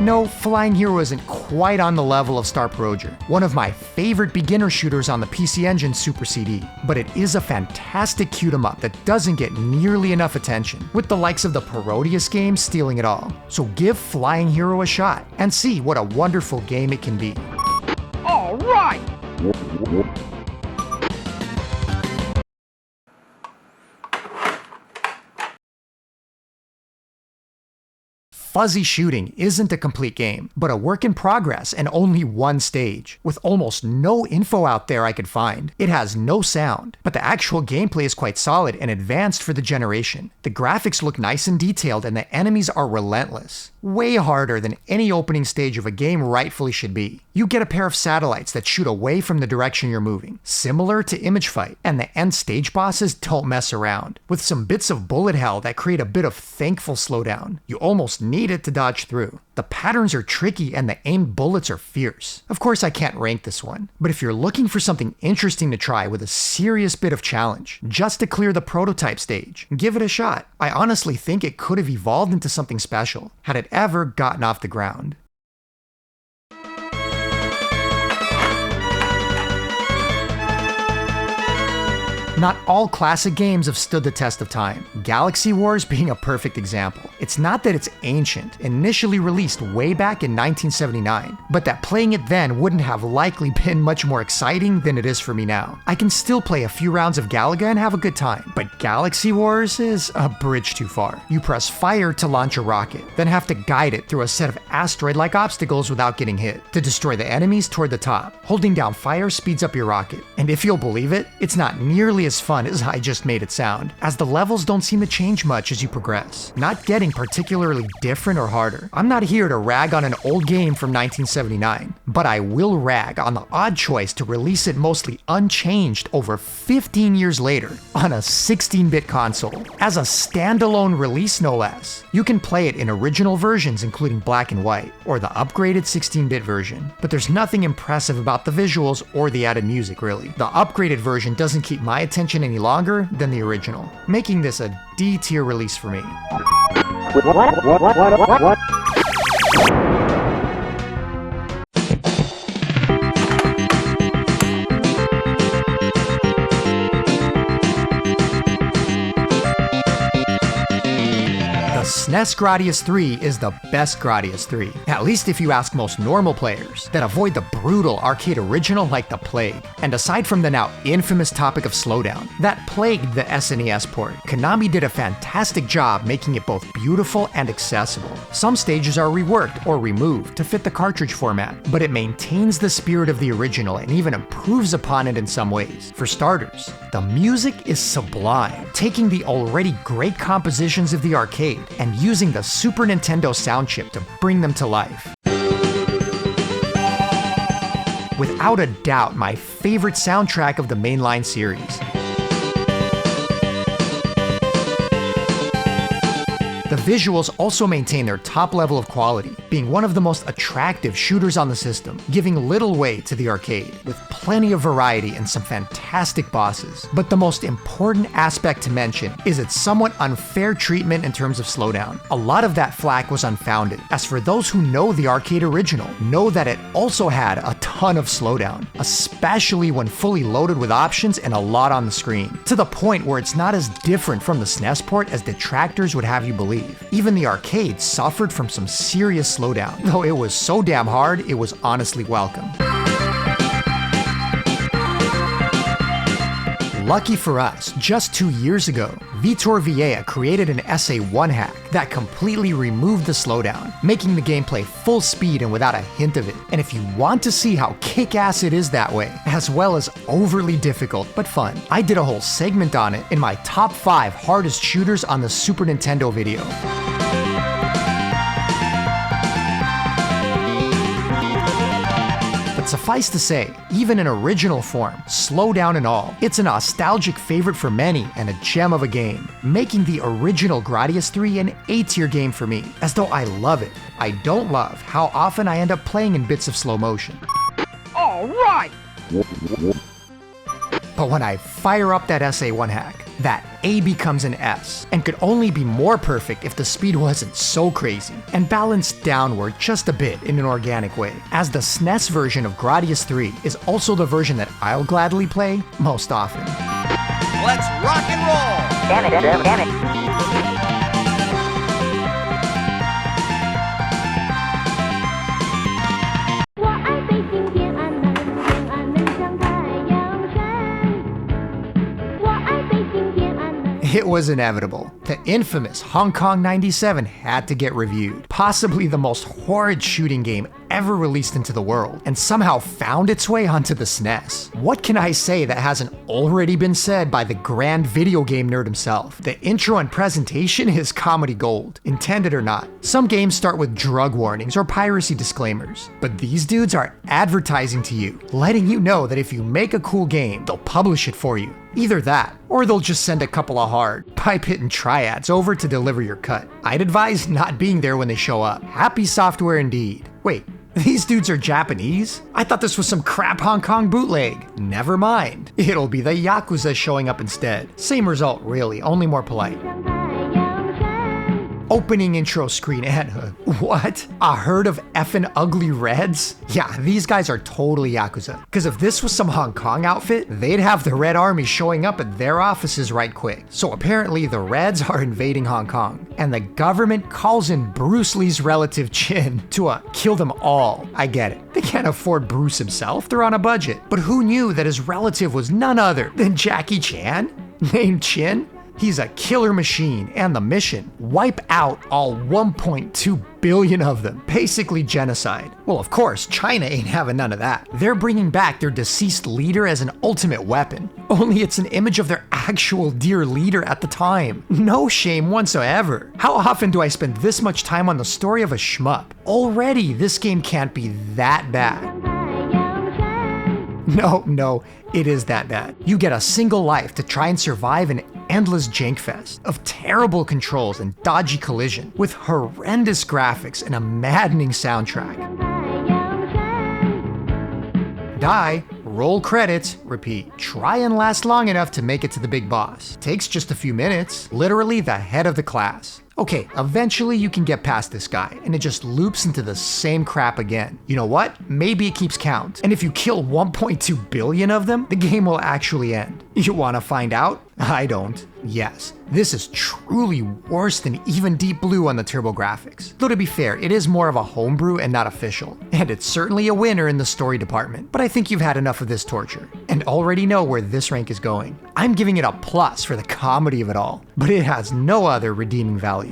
No, Flying Hero isn't quite on the level of StarFox, one of my favorite beginner shooters on the PC Engine Super CD, but it is a fantastic shoot-'em-up that doesn't get nearly enough attention, with the likes of the Parodius games stealing it all. So give Flying Hero a shot, and see what a wonderful game it can be. All right! fuzzy shooting isn't a complete game, but a work in progress and only one stage. With almost no info out there I could find. It has no sound, but the actual gameplay is quite solid and advanced for the generation. The graphics look nice and detailed and the enemies are relentless. Way harder than any opening stage of a game rightfully should be. You get a pair of satellites that shoot away from the direction you're moving, similar to Image Fight, and the end stage bosses don't mess around, with some bits of bullet hell that create a bit of thankful slowdown. You almost need it to dodge through. The patterns are tricky and the aimed bullets are fierce. Of course I can't rank this one, but if you're looking for something interesting to try with a serious bit of challenge, just to clear the prototype stage, give it a shot. I honestly think it could have evolved into something special, had it ever gotten off the ground. Not all classic games have stood the test of time, Galaxy Wars being a perfect example. It's not that it's ancient, initially released way back in 1979, but that playing it then wouldn't have likely been much more exciting than it is for me now. I can still play a few rounds of Galaga and have a good time, but Galaxy Wars is a bridge too far. You press fire to launch a rocket, then have to guide it through a set of asteroid-like obstacles without getting hit, to destroy the enemies toward the top. Holding down fire speeds up your rocket, and if you'll believe it, it's not nearly as fun as I just made it sound, as the levels don't seem to change much as you progress, not getting particularly different or harder. I'm not here to rag on an old game from 1979, but I will rag on the odd choice to release it mostly unchanged over 15 years later on a 16-bit console. As a standalone release no less. You can play it in original versions including black and white, or the upgraded 16-bit version, but there's nothing impressive about the visuals or the added music really. The upgraded version doesn't keep my attention any longer than the original, making this a D-tier release for me. What? The SNES Gradius 3 is the best Gradius 3, at least if you ask most normal players, that avoid the brutal arcade original like the plague. And aside from the now infamous topic of slowdown that plagued the SNES port, Konami did a fantastic job making it both beautiful and accessible. Some stages are reworked or removed to fit the cartridge format, but it maintains the spirit of the original and even improves upon it in some ways. For starters, the music is sublime, taking the already great compositions of the arcade and using the Super Nintendo sound chip to bring them to life. Without a doubt, my favorite soundtrack of the mainline series. The visuals also maintain their top level of quality, being one of the most attractive shooters on the system, giving little way to the arcade, with plenty of variety and some fantastic bosses. But the most important aspect to mention is its somewhat unfair treatment in terms of slowdown. A lot of that flack was unfounded, as for those who know the arcade original, know that it also had a ton of slowdown, especially when fully loaded with options and a lot on the screen, to the point where it's not as different from the SNES port as detractors would have you believe. Even the arcade suffered from some serious slowdown, though it was so damn hard, it was honestly welcome. Lucky for us, just 2 years ago, Vitor Vieira created an SA1 hack that completely removed the slowdown, making the gameplay full speed and without a hint of it. And if you want to see how kick-ass it is that way, as well as overly difficult but fun, I did a whole segment on it in my top 5 hardest shooters on the Super Nintendo video. But suffice to say, even in original form, slowdown and all, it's a nostalgic favorite for many and a gem of a game, making the original Gradius 3 an A-tier game for me. As though I love it, I don't love how often I end up playing in bits of slow motion. All right! But when I fire up that SA1 hack, that A becomes an S, and could only be more perfect if the speed wasn't so crazy, and balanced downward just a bit in an organic way, as the SNES version of Gradius 3 is also the version that I'll gladly play most often. Let's rock and roll! Damn it. It was inevitable. The infamous Hong Kong 97 had to get reviewed. Possibly the most horrid shooting game ever released into the world, and somehow found its way onto the SNES. What can I say that hasn't already been said by the grand video game nerd himself? The intro and presentation is comedy gold, intended or not. Some games start with drug warnings or piracy disclaimers, but these dudes are advertising to you, letting you know that if you make a cool game, they'll publish it for you. Either that, or they'll just send a couple of hard, pipe-hitting triads over to deliver your cut. I'd advise not being there when they show up. Happy software indeed. Wait, these dudes are Japanese? I thought this was some crap Hong Kong bootleg. Never mind. It'll be the Yakuza showing up instead. Same result really, only more polite. Opening intro screen and what? A herd of effing ugly reds? Yeah, these guys are totally Yakuza. Cause if this was some Hong Kong outfit, they'd have the Red Army showing up at their offices right quick. So apparently the Reds are invading Hong Kong, and the government calls in Bruce Lee's relative Chin to kill them all. I get it. They can't afford Bruce himself, they're on a budget. But who knew that his relative was none other than Jackie Chan? Named Chin? He's a killer machine, and the mission: wipe out all 1.2 billion of them. Basically genocide. Well, of course, China ain't having none of that. They're bringing back their deceased leader as an ultimate weapon. Only it's an image of their actual dear leader at the time. No shame whatsoever. How often do I spend this much time on the story of a shmup? Already, this game can't be that bad. No, it is that bad. You get a single life to try and survive an endless jank fest of terrible controls and dodgy collision, with horrendous graphics and a maddening soundtrack. Die, roll credits, repeat. Try and last long enough to make it to the big boss. Takes just a few minutes, literally the head of the class. Okay, eventually you can get past this guy, and it just loops into the same crap again. You know what? Maybe it keeps count. And if you kill 1.2 billion of them, the game will actually end. You wanna find out? I don't. Yes, this is truly worse than even Deep Blue on the TurboGrafx. Though to be fair, it is more of a homebrew and not official. And it's certainly a winner in the story department. But I think you've had enough of this torture, and already know where this rank is going. I'm giving it a plus for the comedy of it all, but it has no other redeeming value.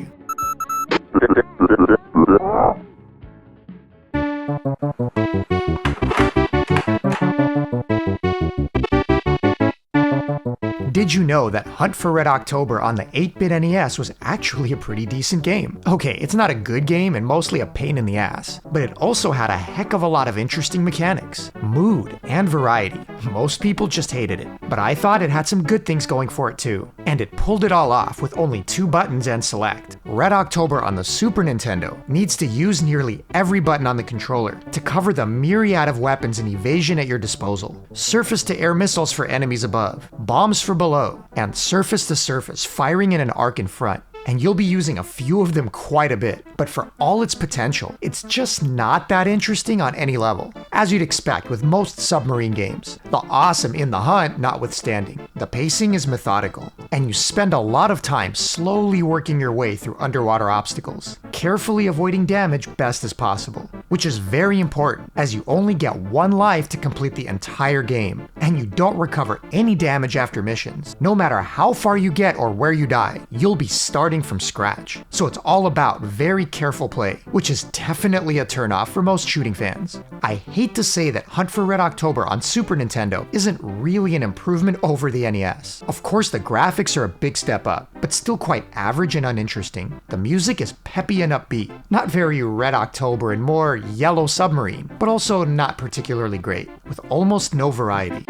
Did you know that Hunt for Red October on the 8-bit NES was actually a pretty decent game? Okay, it's not a good game and mostly a pain in the ass, but it also had a heck of a lot of interesting mechanics, mood, and variety. Most people just hated it, but I thought it had some good things going for it too. And it pulled it all off with only 2 buttons and select. Red October on the Super Nintendo needs to use nearly every button on the controller to cover the myriad of weapons and evasion at your disposal. Surface-to-air missiles for enemies above, bombs for below, and surface-to-surface firing in an arc in front. And you'll be using a few of them quite a bit, but for all its potential, it's just not that interesting on any level. As you'd expect with most submarine games, the awesome in the hunt notwithstanding. The pacing is methodical, and you spend a lot of time slowly working your way through underwater obstacles, carefully avoiding damage best as possible, which is very important as you only get 1 life to complete the entire game, and you don't recover any damage after missions. No matter how far you get or where you die, you'll be starting from scratch. So it's all about very careful play, which is definitely a turnoff for most shooting fans. I hate to say that Hunt for Red October on Super Nintendo isn't really an improvement over the NES. Of course, the graphics are a big step up, but still quite average and uninteresting. The music is peppy and upbeat, not very Red October and more Yellow Submarine, but also not particularly great, with almost no variety.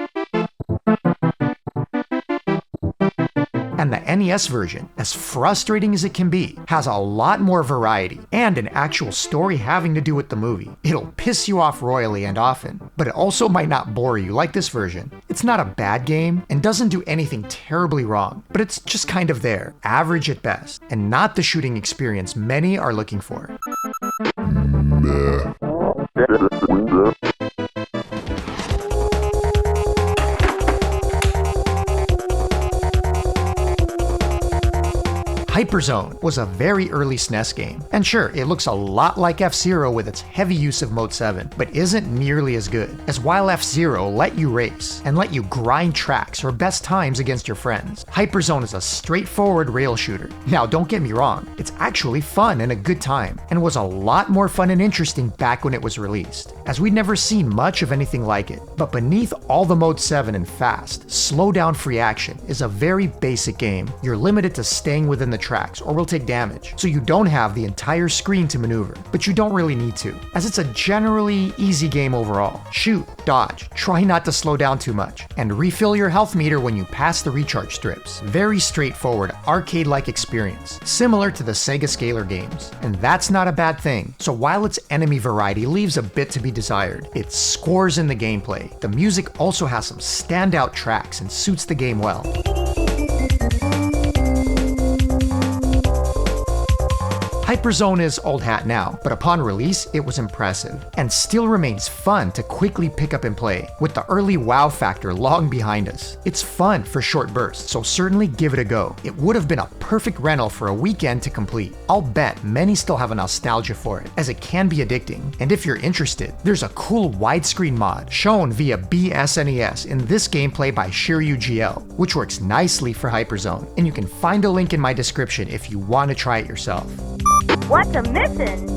And the NES version, as frustrating as it can be, has a lot more variety and an actual story having to do with the movie. It'll piss you off royally and often, but it also might not bore you like this version. It's not a bad game and doesn't do anything terribly wrong, but it's just kind of there, average at best, and not the shooting experience many are looking for. Hyperzone was a very early SNES game, and sure, it looks a lot like F-Zero with its heavy use of Mode 7, but isn't nearly as good, as while F-Zero let you race, and let you grind tracks or best times against your friends, Hyperzone is a straightforward rail shooter. Now don't get me wrong, it's actually fun and a good time, and was a lot more fun and interesting back when it was released, as we'd never seen much of anything like it. But beneath all the Mode 7 and fast, slow down free action is a very basic game. You're limited to staying within the tracks or will take damage, so you don't have the entire screen to maneuver, but you don't really need to, as it's a generally easy game overall. Shoot, dodge, try not to slow down too much, and refill your health meter when you pass the recharge strips. Very straightforward, arcade-like experience, similar to the Sega Scalar games, and that's not a bad thing. So while its enemy variety leaves a bit to be desired, it scores in the gameplay. The music also has some standout tracks and suits the game well. Hyperzone is old hat now, but upon release, it was impressive, and still remains fun to quickly pick up and play, with the early wow factor long behind us. It's fun for short bursts, so certainly give it a go. It would have been a perfect rental for a weekend to complete. I'll bet many still have a nostalgia for it, as it can be addicting, and if you're interested, there's a cool widescreen mod shown via SNES in this gameplay by URGH, which works nicely for Hyperzone, and you can find a link in my description if you want to try it yourself. What's a missin'?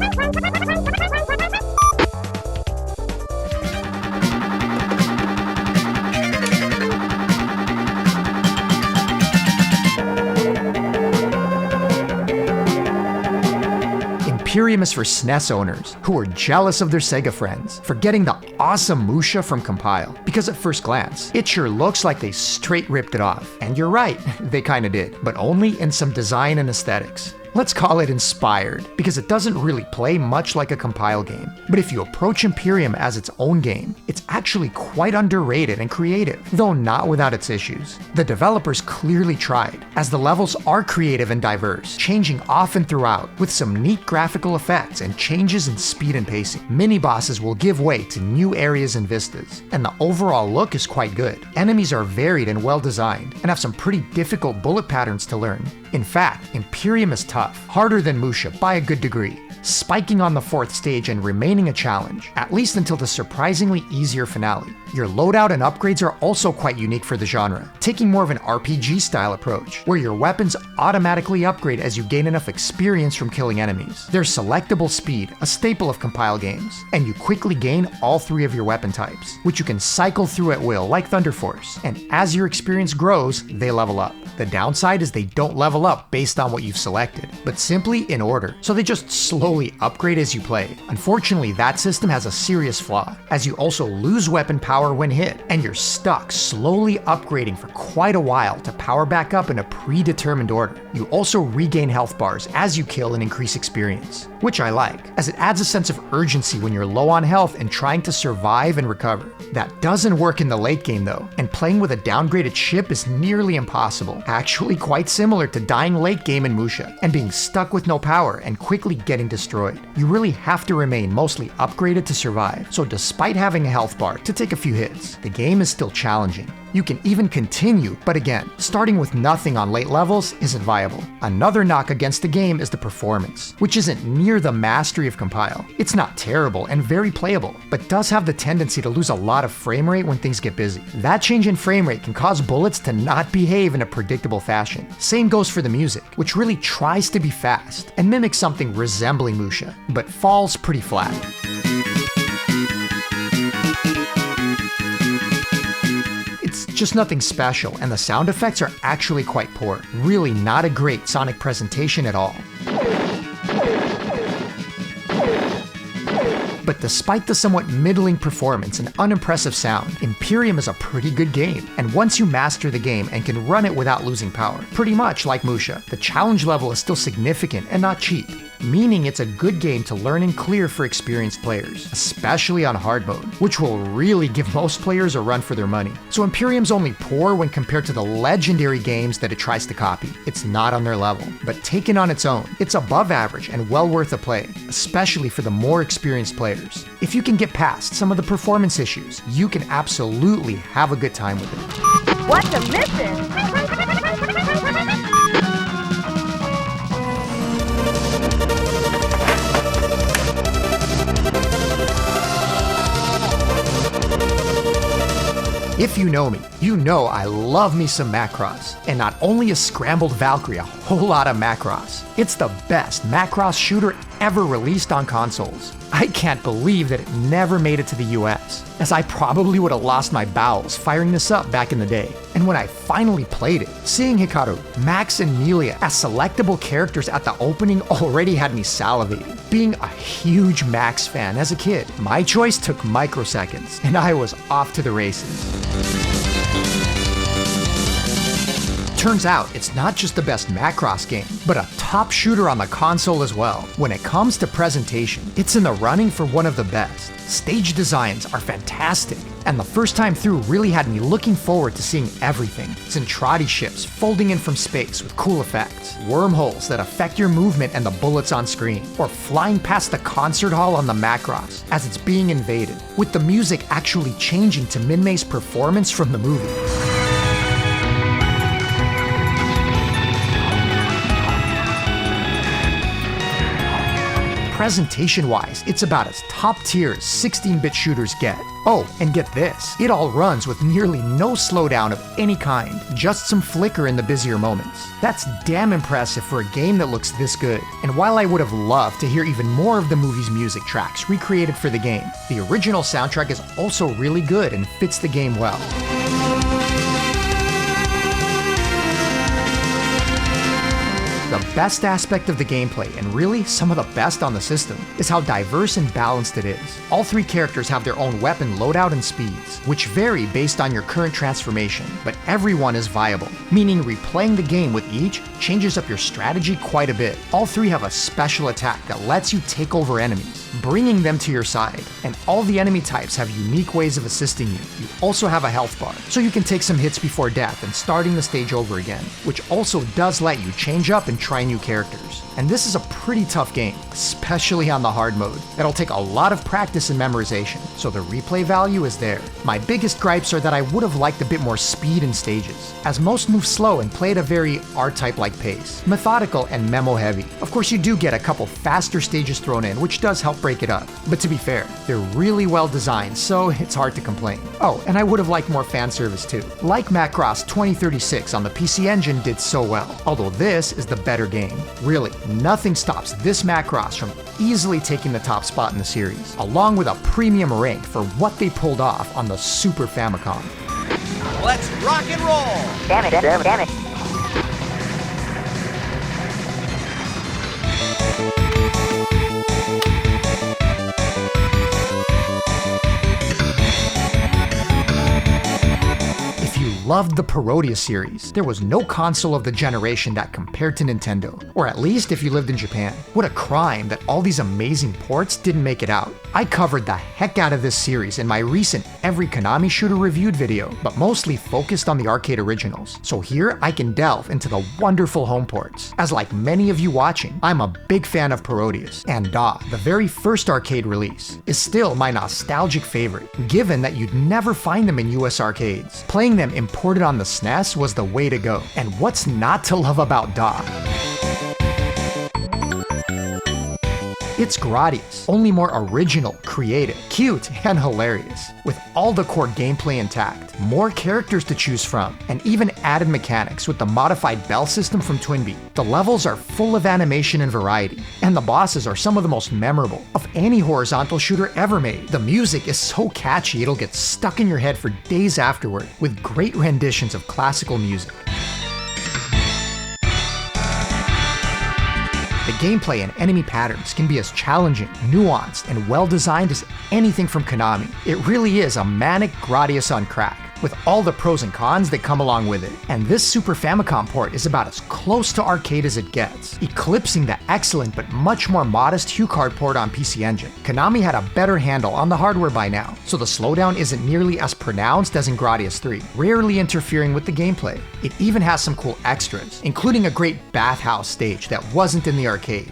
Imperium is for SNES owners who are jealous of their Sega friends for getting the awesome Musha from Compile, because at first glance, it sure looks like they straight ripped it off. And you're right, they kinda did, but only in some design and aesthetics. Let's call it inspired, because it doesn't really play much like a Compile game. But if you approach Imperium as its own game, it's actually quite underrated and creative, though not without its issues. The developers clearly tried, as the levels are creative and diverse, changing often throughout, with some neat graphical effects and changes in speed and pacing. Mini-bosses will give way to new areas and vistas, and the overall look is quite good. Enemies are varied and well designed, and have some pretty difficult bullet patterns to learn. In fact, Imperium is tough, harder than Musha by a good degree, spiking on the 4th stage and remaining a challenge, at least until the surprisingly easier finale. Your loadout and upgrades are also quite unique for the genre, taking more of an RPG-style approach, where your weapons automatically upgrade as you gain enough experience from killing enemies. There's selectable speed, a staple of Compile games, and you quickly gain all 3 of your weapon types, which you can cycle through at will like Thunder Force, and as your experience grows, they level up. The downside is they don't level up based on what you've selected, but simply in order, so they just slowly upgrade as you play. Unfortunately, that system has a serious flaw, as you also lose weapon power when hit, and you're stuck slowly upgrading for quite a while to power back up in a predetermined order. You also regain health bars as you kill and increase experience, which I like, as it adds a sense of urgency when you're low on health and trying to survive and recover. That doesn't work in the late game though, and playing with a downgraded ship is nearly impossible, actually quite similar to dying late game in Musha, and being stuck with no power and quickly getting destroyed. You really have to remain mostly upgraded to survive, so despite having a health bar to take a few hits, the game is still challenging. You can even continue, but again, starting with nothing on late levels isn't viable. Another knock against the game is the performance, which isn't near the mastery of Compile. It's not terrible and very playable, but does have the tendency to lose a lot of frame rate when things get busy. That change in frame rate can cause bullets to not behave in a predictable fashion. Same goes for the music, which really tries to be fast and mimics something resembling Musha, but falls pretty flat. Just nothing special, and the sound effects are actually quite poor. Really not a great sonic presentation at all. But despite the somewhat middling performance and unimpressive sound, Imperium is a pretty good game, and once you master the game and can run it without losing power, pretty much like Musha, the challenge level is still significant and not cheap, meaning it's a good game to learn and clear for experienced players, especially on hard mode, which will really give most players a run for their money. So Imperium's only poor when compared to the legendary games that it tries to copy. It's not on their level, but taken on its own, it's above average and well worth a play, especially for the more experienced players. If you can get past some of the performance issues, you can absolutely have a good time with it. What's a missin'? If you know me, you know I love me some MACROSS, and not only is Scrambled Valkyrie a whole lot of MACROSS, it's the best MACROSS shooter ever released on consoles. I can't believe that it never made it to the US, as I probably would have lost my bowels firing this up back in the day. And when I finally played it, seeing Hikaru, Max, and Melia as selectable characters at the opening already had me salivating. Being a huge Max fan as a kid, my choice took microseconds, and I was off to the races. Turns out, it's not just the best Macross game, but a top shooter on the console as well. When it comes to presentation, it's in the running for one of the best. Stage designs are fantastic, and the first time through really had me looking forward to seeing everything. Zentradi ships folding in from space with cool effects, wormholes that affect your movement and the bullets on screen, or flying past the concert hall on the Macross as it's being invaded, with the music actually changing to Minmei's performance from the movie. Presentation-wise, it's about as top-tier as 16-bit shooters get. Oh, and get this, it all runs with nearly no slowdown of any kind, just some flicker in the busier moments. That's damn impressive for a game that looks this good. And while I would have loved to hear even more of the movie's music tracks recreated for the game, the original soundtrack is also really good and fits the game well. The best aspect of the gameplay, and really some of the best on the system, is how diverse and balanced it is. All three characters have their own weapon loadout and speeds, which vary based on your current transformation, but everyone is viable, meaning replaying the game with each changes up your strategy quite a bit. All three have a special attack that lets you take over enemies, bringing them to your side, and all the enemy types have unique ways of assisting you. You also have a health bar, so you can take some hits before death and starting the stage over again, which also does let you change up and try new characters. And this is a pretty tough game, especially on the hard mode. That'll take a lot of practice and memorization, so the replay value is there. My biggest gripes are that I would have liked a bit more speed in stages, as most move slow and play at a very R-Type-like pace, methodical and memo-heavy. Of course, you do get a couple faster stages thrown in, which does help break it up. But to be fair, they're really well designed, so it's hard to complain. Oh, and I would have liked more fan service too. Like Macross 2036 on the PC Engine did so well, although this is the better game. Really, nothing stops this Macross from easily taking the top spot in the series, along with a premium rank for what they pulled off on the Super Famicom. Let's rock and roll! Damn it, damn it. Loved the Parodius series. There was no console of the generation that compared to Nintendo, or at least if you lived in Japan. What a crime that all these amazing ports didn't make it out. I covered the heck out of this series in my recent Every Konami Shooter Reviewed video, but mostly focused on the arcade originals. So here I can delve into the wonderful home ports, as like many of you watching, I'm a big fan of Parodius, and the very first arcade release, is still my nostalgic favorite, given that you'd never find them in US arcades. Playing them imported on the SNES was the way to go. And what's not to love about Da? It's Gradius, only more original, creative, cute, and hilarious. With all the core gameplay intact, more characters to choose from, and even added mechanics with the modified bell system from Twinbee. The levels are full of animation and variety, and the bosses are some of the most memorable of any horizontal shooter ever made. The music is so catchy it'll get stuck in your head for days afterward, with great renditions of classical music. The gameplay and enemy patterns can be as challenging, nuanced, and well-designed as anything from Konami. It really is a manic Gradius on crack, with all the pros and cons that come along with it. And this Super Famicom port is about as close to arcade as it gets, eclipsing the excellent but much more modest HuCard port on PC Engine. Konami had a better handle on the hardware by now, so the slowdown isn't nearly as pronounced as in Gradius 3, rarely interfering with the gameplay. It even has some cool extras, including a great bathhouse stage that wasn't in the arcade.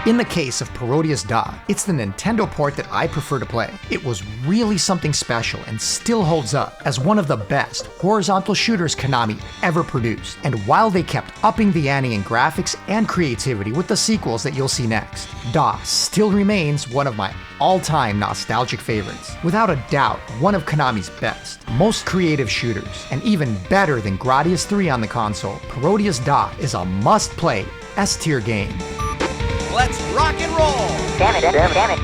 In the case of Parodius Da, it's the Nintendo port that I prefer to play. It was really something special and still holds up as one of the best horizontal shooters Konami ever produced. And while they kept upping the ante in graphics and creativity with the sequels that you'll see next, Da still remains one of my all-time nostalgic favorites. Without a doubt, one of Konami's best, most creative shooters, and even better than Gradius 3 on the console, Parodius Da is a must-play S-tier game. Let's rock and roll! Damn it, damn it.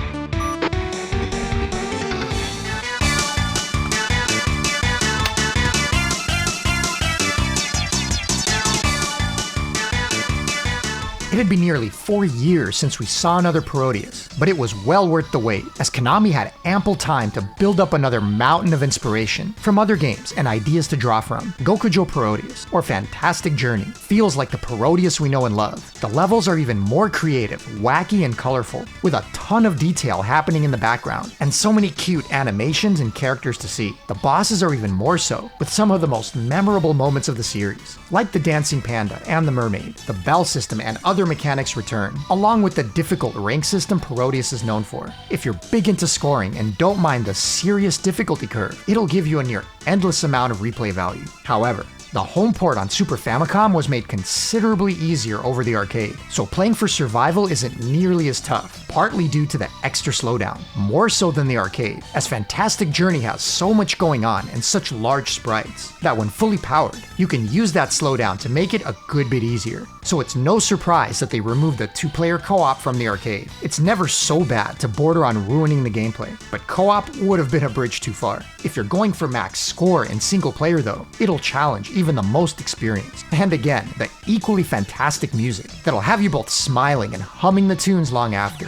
It had been nearly 4 years since we saw another Parodius, but it was well worth the wait, as Konami had ample time to build up another mountain of inspiration from other games and ideas to draw from. Gokujo Parodius, or Fantastic Journey, feels like the Parodius we know and love. The levels are even more creative, wacky, and colorful, with a ton of detail happening in the background, and so many cute animations and characters to see. The bosses are even more so, with some of the most memorable moments of the series, like the dancing panda and the mermaid. The bell system and other mechanics return, along with the difficult rank system Parodius is known for. If you're big into scoring and don't mind the serious difficulty curve, it'll give you a near endless amount of replay value. However, the home port on Super Famicom was made considerably easier over the arcade, so playing for survival isn't nearly as tough, partly due to the extra slowdown, more so than the arcade, as Fantastic Journey has so much going on and such large sprites, that when fully powered, you can use that slowdown to make it a good bit easier. So it's no surprise that they removed the 2-player co-op from the arcade. It's never so bad to border on ruining the gameplay, but co-op would have been a bridge too far. If you're going for max score in single player though, it'll challenge even the most experienced. And again, the equally fantastic music that'll have you both smiling and humming the tunes long after.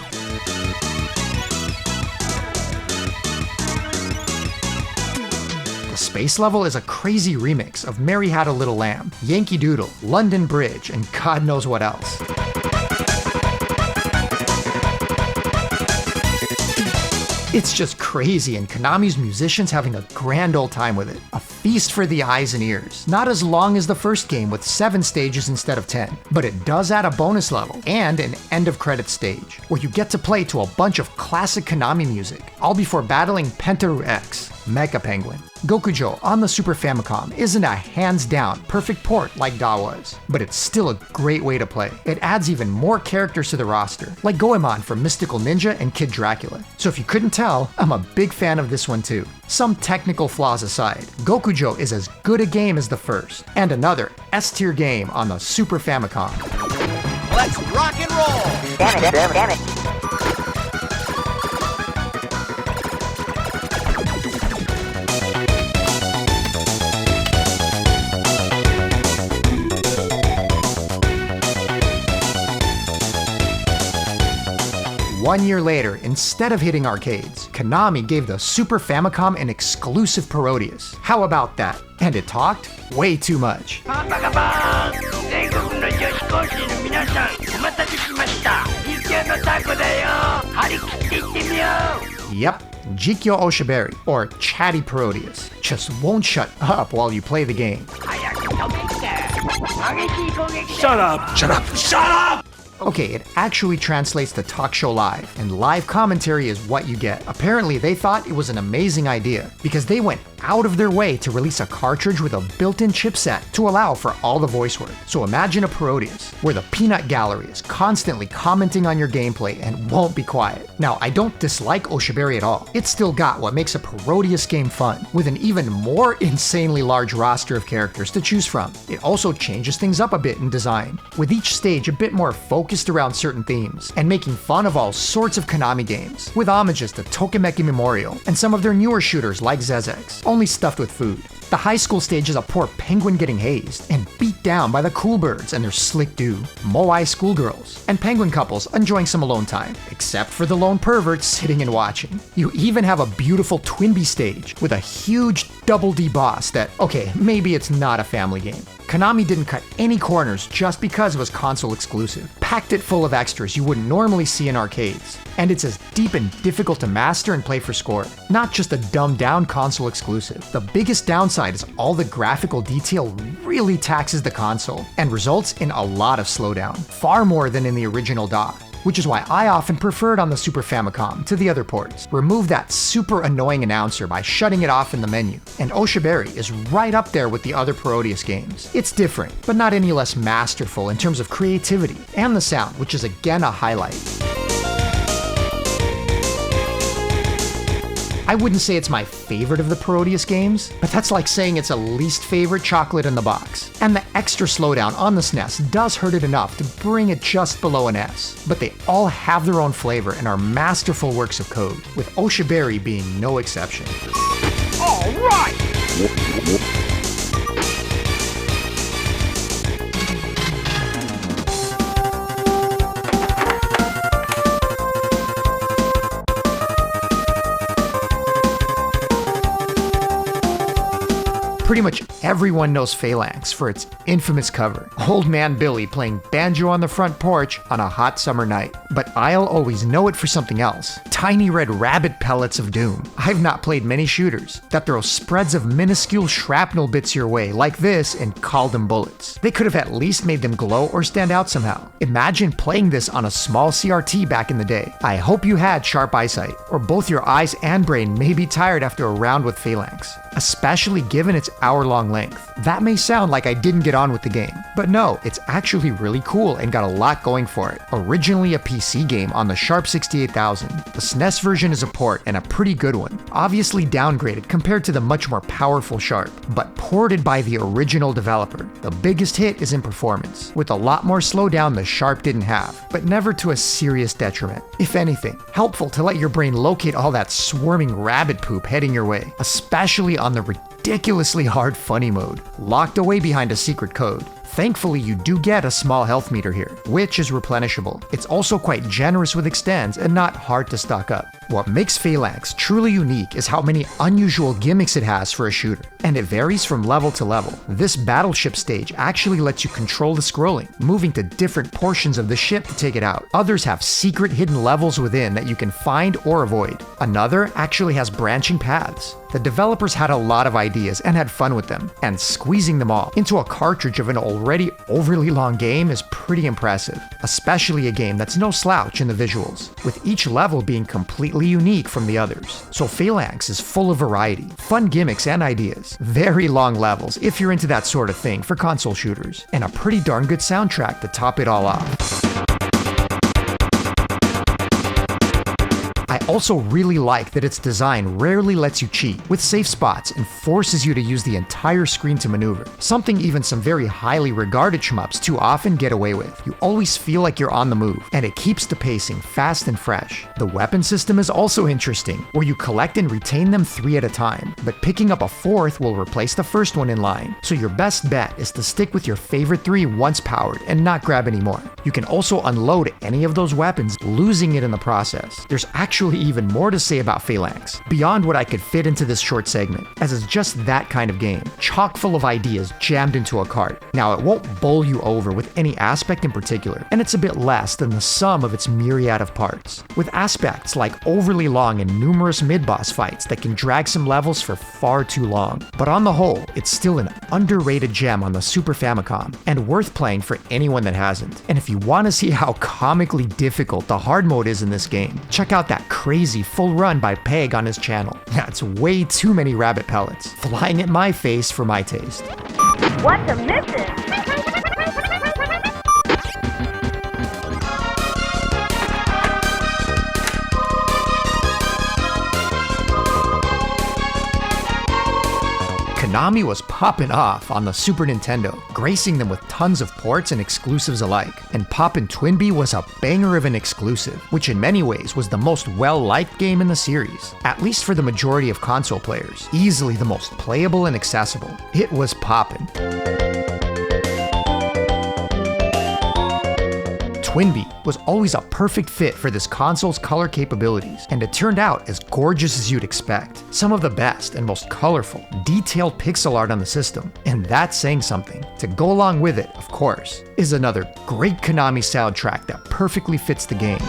The space level is a crazy remix of Mary Had a Little Lamb, Yankee Doodle, London Bridge, and God knows what else. It's just crazy, and Konami's musicians having a grand old time with it. A feast for the eyes and ears. Not as long as the first game with 7 stages instead of 10, but it does add a bonus level and an end of credits stage, where you get to play to a bunch of classic Konami music, all before battling Pentaru X, Mecha Penguin. Gokujo on the Super Famicom isn't a hands-down perfect port like Da was, but it's still a great way to play. It adds even more characters to the roster, like Goemon from Mystical Ninja and Kid Dracula. So if you couldn't tell, I'm a big fan of this one too. Some technical flaws aside, Gokujo is as good a game as the first, and another S-tier game on the Super Famicom. Let's rock and roll! Damn it, damn it. 1 year later, instead of hitting arcades, Konami gave the Super Famicom an exclusive Parodius. How about that? And it talked way too much. Yep, Jikyo Oshiberi, or Chatty Parodius, just won't shut up while you play the game. Shut up! Shut up! Shut up! Okay, it actually translates to Talk Show Live, and live commentary is what you get. Apparently, they thought it was an amazing idea, because they went out of their way to release a cartridge with a built-in chipset to allow for all the voice work. So imagine a Parodius, where the peanut gallery is constantly commenting on your gameplay and won't be quiet. Now, I don't dislike Oshiberi at all. It's still got what makes a Parodius game fun, with an even more insanely large roster of characters to choose from. It also changes things up a bit in design, with each stage a bit more focused around certain themes, and making fun of all sorts of Konami games, with homages to Tokimeki Memorial and some of their newer shooters like Zezex, only stuffed with food. The high school stage is a poor penguin getting hazed and beat down by the cool birds and their slick do, Moai schoolgirls, and penguin couples enjoying some alone time, except for the lone perverts sitting and watching. You even have a beautiful Twinbee stage with a huge Double D boss that, okay, maybe it's not a family game. Konami didn't cut any corners just because it was console exclusive, packed it full of extras you wouldn't normally see in arcades, and it's as deep and difficult to master and play for score, not just a dumbed down console exclusive. The biggest downside is all the graphical detail really taxes the console and results in a lot of slowdown, far more than in the original Da. which is why I often prefer it on the Super Famicom to the other ports. Remove that super annoying announcer by shutting it off in the menu, and Oshiberi is right up there with the other Parodius games. It's different, but not any less masterful in terms of creativity and the sound, which is again a highlight. I wouldn't say it's my favorite of the Parodius games, but that's like saying it's a least favorite chocolate in the box. And the extra slowdown on the SNES does hurt it enough to bring it just below an S. But they all have their own flavor and are masterful works of code, with Oshiberi being no exception. All right! Pretty much everyone knows Phalanx for its infamous cover, Old Man Billy playing banjo on the front porch on a hot summer night. But I'll always know it for something else, tiny red rabbit pellets of doom. I've not played many shooters that throw spreads of minuscule shrapnel bits your way like this and call them bullets. They could have at least made them glow or stand out somehow. Imagine playing this on a small CRT back in the day. I hope you had sharp eyesight, or both your eyes and brain may be tired after a round with Phalanx, especially given its hour-long length. That may sound like I didn't get on with the game, but no, it's actually really cool and got a lot going for it. Originally a PC game on the Sharp 68000, the SNES version is a port and a pretty good one, obviously downgraded compared to the much more powerful Sharp, but ported by the original developer. The biggest hit is in performance, with a lot more slowdown the Sharp didn't have, but never to a serious detriment. If anything, helpful to let your brain locate all that swarming rabbit poop heading your way, especially on the ridiculously hard funny mode, locked away behind a secret code. Thankfully, you do get a small health meter here, which is replenishable. It's also quite generous with extends and not hard to stock up. What makes Phalanx truly unique is how many unusual gimmicks it has for a shooter, and it varies from level to level. This battleship stage actually lets you control the scrolling, moving to different portions of the ship to take it out. Others have secret hidden levels within that you can find or avoid. Another actually has branching paths. The developers had a lot of ideas and had fun with them, and squeezing them all into a cartridge of an already overly long game is pretty impressive, especially a game that's no slouch in the visuals, with each level being completely unique from the others. So Phalanx is full of variety, fun gimmicks and ideas, very long levels if you're into that sort of thing for console shooters, and a pretty darn good soundtrack to top it all off. I also really like that its design rarely lets you cheat with safe spots and forces you to use the entire screen to maneuver, something even some very highly regarded shmups too often get away with. You always feel like you're on the move, and it keeps the pacing fast and fresh. The weapon system is also interesting, where you collect and retain them 3 at a time, but picking up a 4th will replace the first one in line, so your best bet is to stick with your favorite 3 once powered and not grab any more. You can also unload any of those weapons, losing it in the process. There's actually even more to say about Phalanx, beyond what I could fit into this short segment, as it's just that kind of game, chock full of ideas jammed into a cart. Now, it won't bowl you over with any aspect in particular, and it's a bit less than the sum of its myriad of parts, with aspects like overly long and numerous mid-boss fights that can drag some levels for far too long. But on the whole, it's still an underrated gem on the Super Famicom, and worth playing for anyone that hasn't. And if you want to see how comically difficult the hard mode is in this game, check out that crazy full run by Peg on his channel. That's way too many rabbit pellets, flying at my face for my taste. What's a missing? Konami was popping off on the Super Nintendo, gracing them with tons of ports and exclusives alike. And Poppin' Twinbee was a banger of an exclusive, which in many ways was the most well-liked game in the series, at least for the majority of console players. Easily the most playable and accessible. It was poppin'. Twinbee was always a perfect fit for this console's color capabilities, and it turned out as gorgeous as you'd expect. Some of the best and most colorful, detailed pixel art on the system, and that's saying something. To go along with it, of course, is another great Konami soundtrack that perfectly fits the game.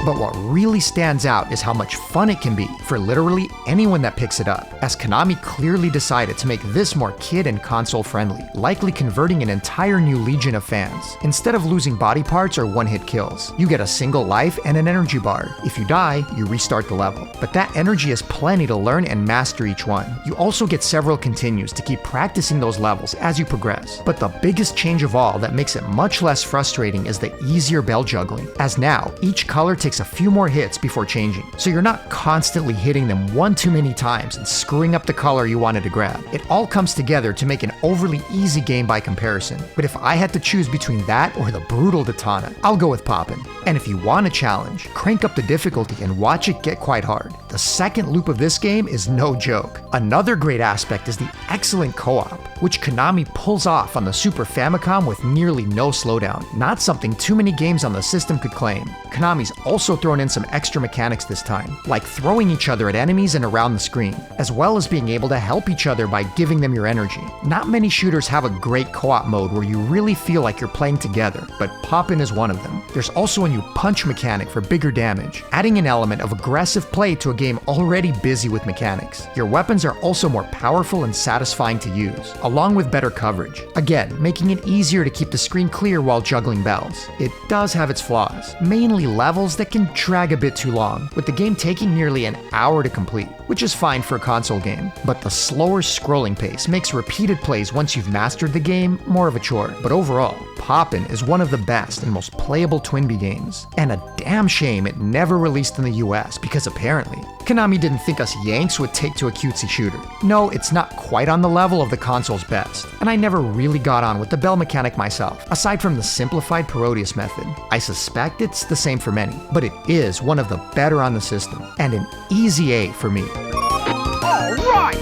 But what really stands out is how much fun it can be for literally anyone that picks it up, as Konami clearly decided to make this more kid and console friendly, likely converting an entire new legion of fans. Instead of losing body parts or one-hit kills, you get a single life and an energy bar. If you die, you restart the level. But that energy is plenty to learn and master each one. You also get several continues to keep practicing those levels as you progress. But the biggest change of all that makes it much less frustrating is the easier bell juggling, as now each color takes a few more hits before changing, so you're not constantly hitting them one too many times and screwing up the color you wanted to grab. It all comes together to make an overly easy game by comparison, but if I had to choose between that or the brutal Datana, I'll go with Poppin'. And if you want a challenge, crank up the difficulty and watch it get quite hard. The second loop of this game is no joke. Another great aspect is the excellent co-op, which Konami pulls off on the Super Famicom with nearly no slowdown, not something too many games on the system could claim. Konami's also thrown in some extra mechanics this time, like throwing each other at enemies and around the screen, as well as being able to help each other by giving them your energy. Not many shooters have a great co-op mode where you really feel like you're playing together, but Poppin' is one of them. There's also a new punch mechanic for bigger damage, adding an element of aggressive play to a game already busy with mechanics. Your weapons are also more powerful and satisfying to use, along with better coverage, again making it easier to keep the screen clear while juggling bells. It does have its flaws, mainly levels that can drag a bit too long, with the game taking nearly an hour to complete, which is fine for a console game, but the slower scrolling pace makes repeated plays once you've mastered the game more of a chore. But overall, Poppin' is one of the best and most playable Twinbee games, and a damn shame it never released in the US because apparently Konami didn't think us Yanks would take to a cutesy shooter. No, it's not quite on the level of the console's best, and I never really got on with the bell mechanic myself, aside from the simplified Parodius method. I suspect it's the same for many, but it is one of the better on the system, and an easy A for me. All right!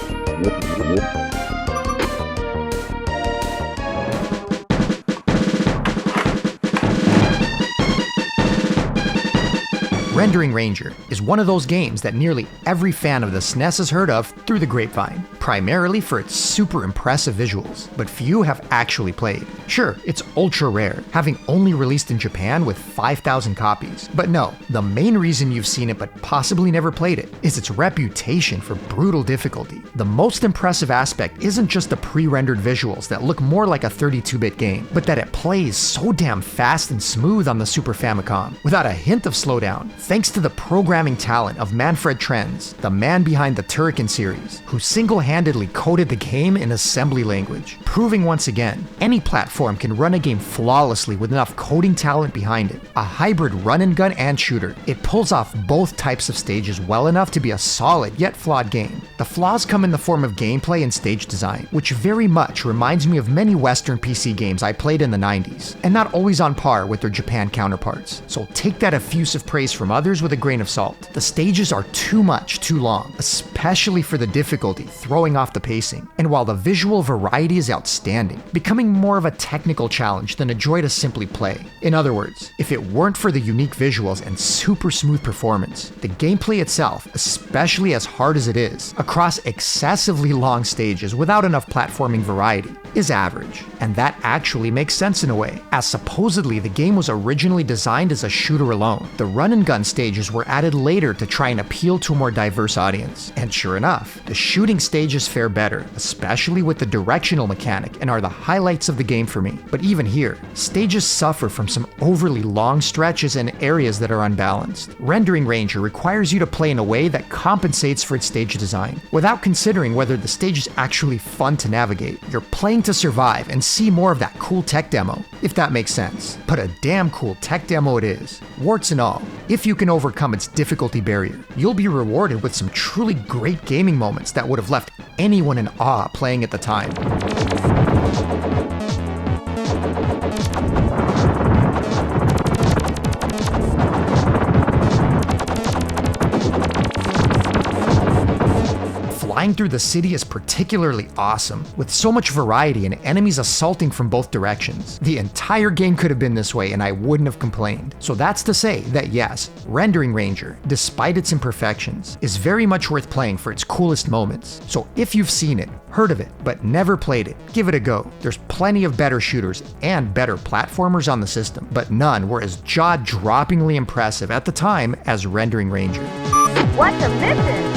Rendering Ranger is one of those games that nearly every fan of the SNES has heard of through the grapevine, primarily for its super impressive visuals, but few have actually played. Sure, it's ultra rare, having only released in Japan with 5,000 copies, but no, the main reason you've seen it but possibly never played it is its reputation for brutal difficulty. The most impressive aspect isn't just the pre-rendered visuals that look more like a 32-bit game, but that it plays so damn fast and smooth on the Super Famicom, without a hint of slowdown, thanks to the programming talent of Manfred Trenz, the man behind the Turrican series, who single-handedly coded the game in assembly language, proving once again, any platform can run a game flawlessly with enough coding talent behind it. A hybrid run-and-gun and shooter, it pulls off both types of stages well enough to be a solid yet flawed game. The flaws come in the form of gameplay and stage design, which very much reminds me of many Western PC games I played in the 90s, and not always on par with their Japan counterparts, so take that effusive praise from others with a grain of salt. The stages are too much too long, especially for the difficulty throwing off the pacing, and while the visual variety is outstanding, becoming more of a technical challenge than a joy to simply play. In other words, if it weren't for the unique visuals and super smooth performance, the gameplay itself, especially as hard as it is, across excessively long stages without enough platforming variety, is average. And that actually makes sense in a way, as supposedly the game was originally designed as a shooter alone. The run-and-gun stages were added later to try and appeal to a more diverse audience. And sure enough, the shooting stages fare better, especially with the directional mechanic, and are the highlights of the game for me. But even here, stages suffer from some overly long stretches and areas that are unbalanced. Rendering Ranger requires you to play in a way that compensates for its stage design, without considering whether the stage is actually fun to navigate. You're playing to survive and see more of that cool tech demo, if that makes sense. But a damn cool tech demo it is, warts and all. If you can overcome its difficulty barrier, you'll be rewarded with some truly great gaming moments that would have left anyone in awe playing at the time. Flying through the city is particularly awesome, with so much variety and enemies assaulting from both directions. The entire game could have been this way and I wouldn't have complained. So that's to say that yes, Rendering Ranger, despite its imperfections, is very much worth playing for its coolest moments. So if you've seen it, heard of it, but never played it, give it a go. There's plenty of better shooters and better platformers on the system, but none were as jaw-droppingly impressive at the time as Rendering Ranger. What's a missing?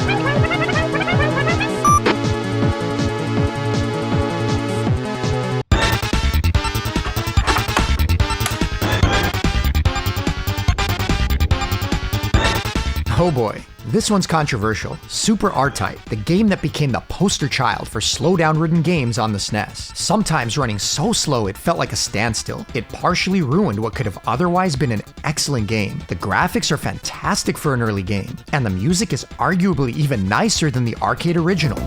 Oh boy, this one's controversial. Super R-Type, the game that became the poster child for slowdown-ridden games on the SNES. Sometimes running so slow it felt like a standstill. It partially ruined what could have otherwise been an excellent game. The graphics are fantastic for an early game, and the music is arguably even nicer than the arcade original.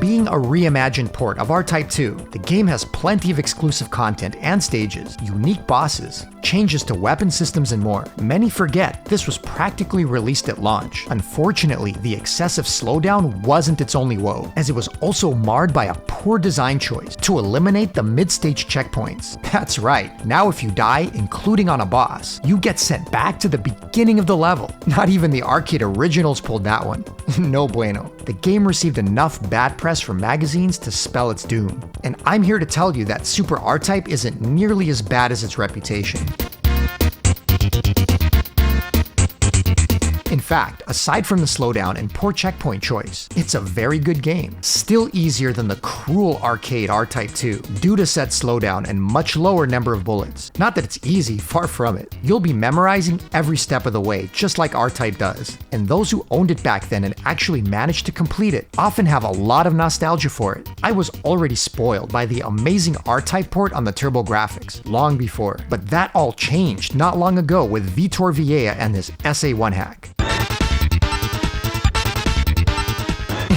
Being a reimagined port of R-Type 2, the game has plenty of exclusive content and stages, unique bosses, changes to weapon systems and more. Many forget this was practically released at launch. Unfortunately, the excessive slowdown wasn't its only woe, as it was also marred by a poor design choice to eliminate the mid-stage checkpoints. That's right, now if you die, including on a boss, you get sent back to the beginning of the level. Not even the arcade originals pulled that one. No bueno. The game received enough bad press from magazines to spell its doom. And I'm here to tell you that Super R-Type isn't nearly as bad as its reputation. In fact, aside from the slowdown and poor checkpoint choice, it's a very good game. Still easier than the cruel arcade R-Type 2, due to set slowdown and much lower number of bullets. Not that it's easy, far from it. You'll be memorizing every step of the way, just like R-Type does. And those who owned it back then and actually managed to complete it often have a lot of nostalgia for it. I was already spoiled by the amazing R-Type port on the TurboGrafx, long before. But that all changed not long ago with Vitor Vieira and his SA1 hack.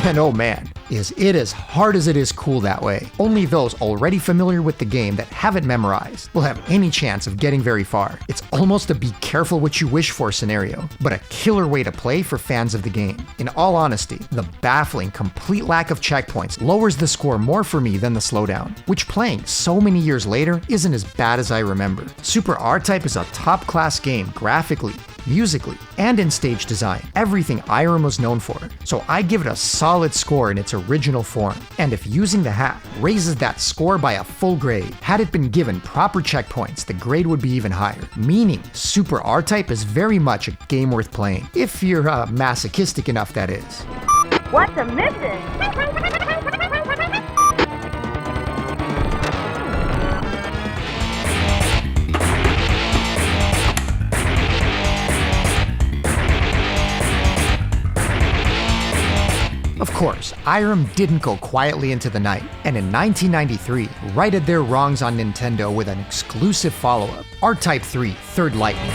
And oh man, is it as hard as it is cool that way. Only those already familiar with the game that have it memorized will have any chance of getting very far. It's almost a be careful what you wish for scenario, but a killer way to play for fans of the game. In all honesty, the baffling, complete lack of checkpoints lowers the score more for me than the slowdown, which playing so many years later isn't as bad as I remember. Super R-Type is a top-class game graphically, musically, and in stage design, everything Irem was known for, so I give it a solid score in its original form. And if using the hack raises that score by a full grade, had it been given proper checkpoints, the grade would be even higher, meaning Super R-Type is very much a game worth playing, if you're masochistic enough, that is. What's a missing? Of course, Irem didn't go quietly into the night, and in 1993, righted their wrongs on Nintendo with an exclusive follow-up, R-Type 3 Third Lightning.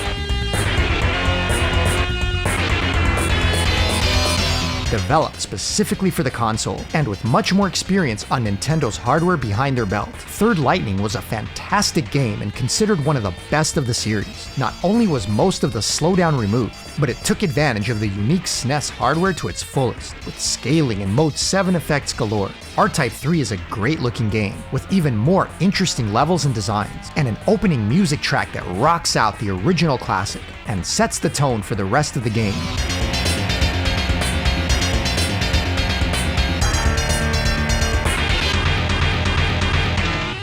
Developed specifically for the console, and with much more experience on Nintendo's hardware behind their belt, Third Lightning was a fantastic game and considered one of the best of the series. Not only was most of the slowdown removed, but it took advantage of the unique SNES hardware to its fullest, with scaling and Mode 7 effects galore. R-Type 3 is a great looking game, with even more interesting levels and designs, and an opening music track that rocks out the original classic, and sets the tone for the rest of the game.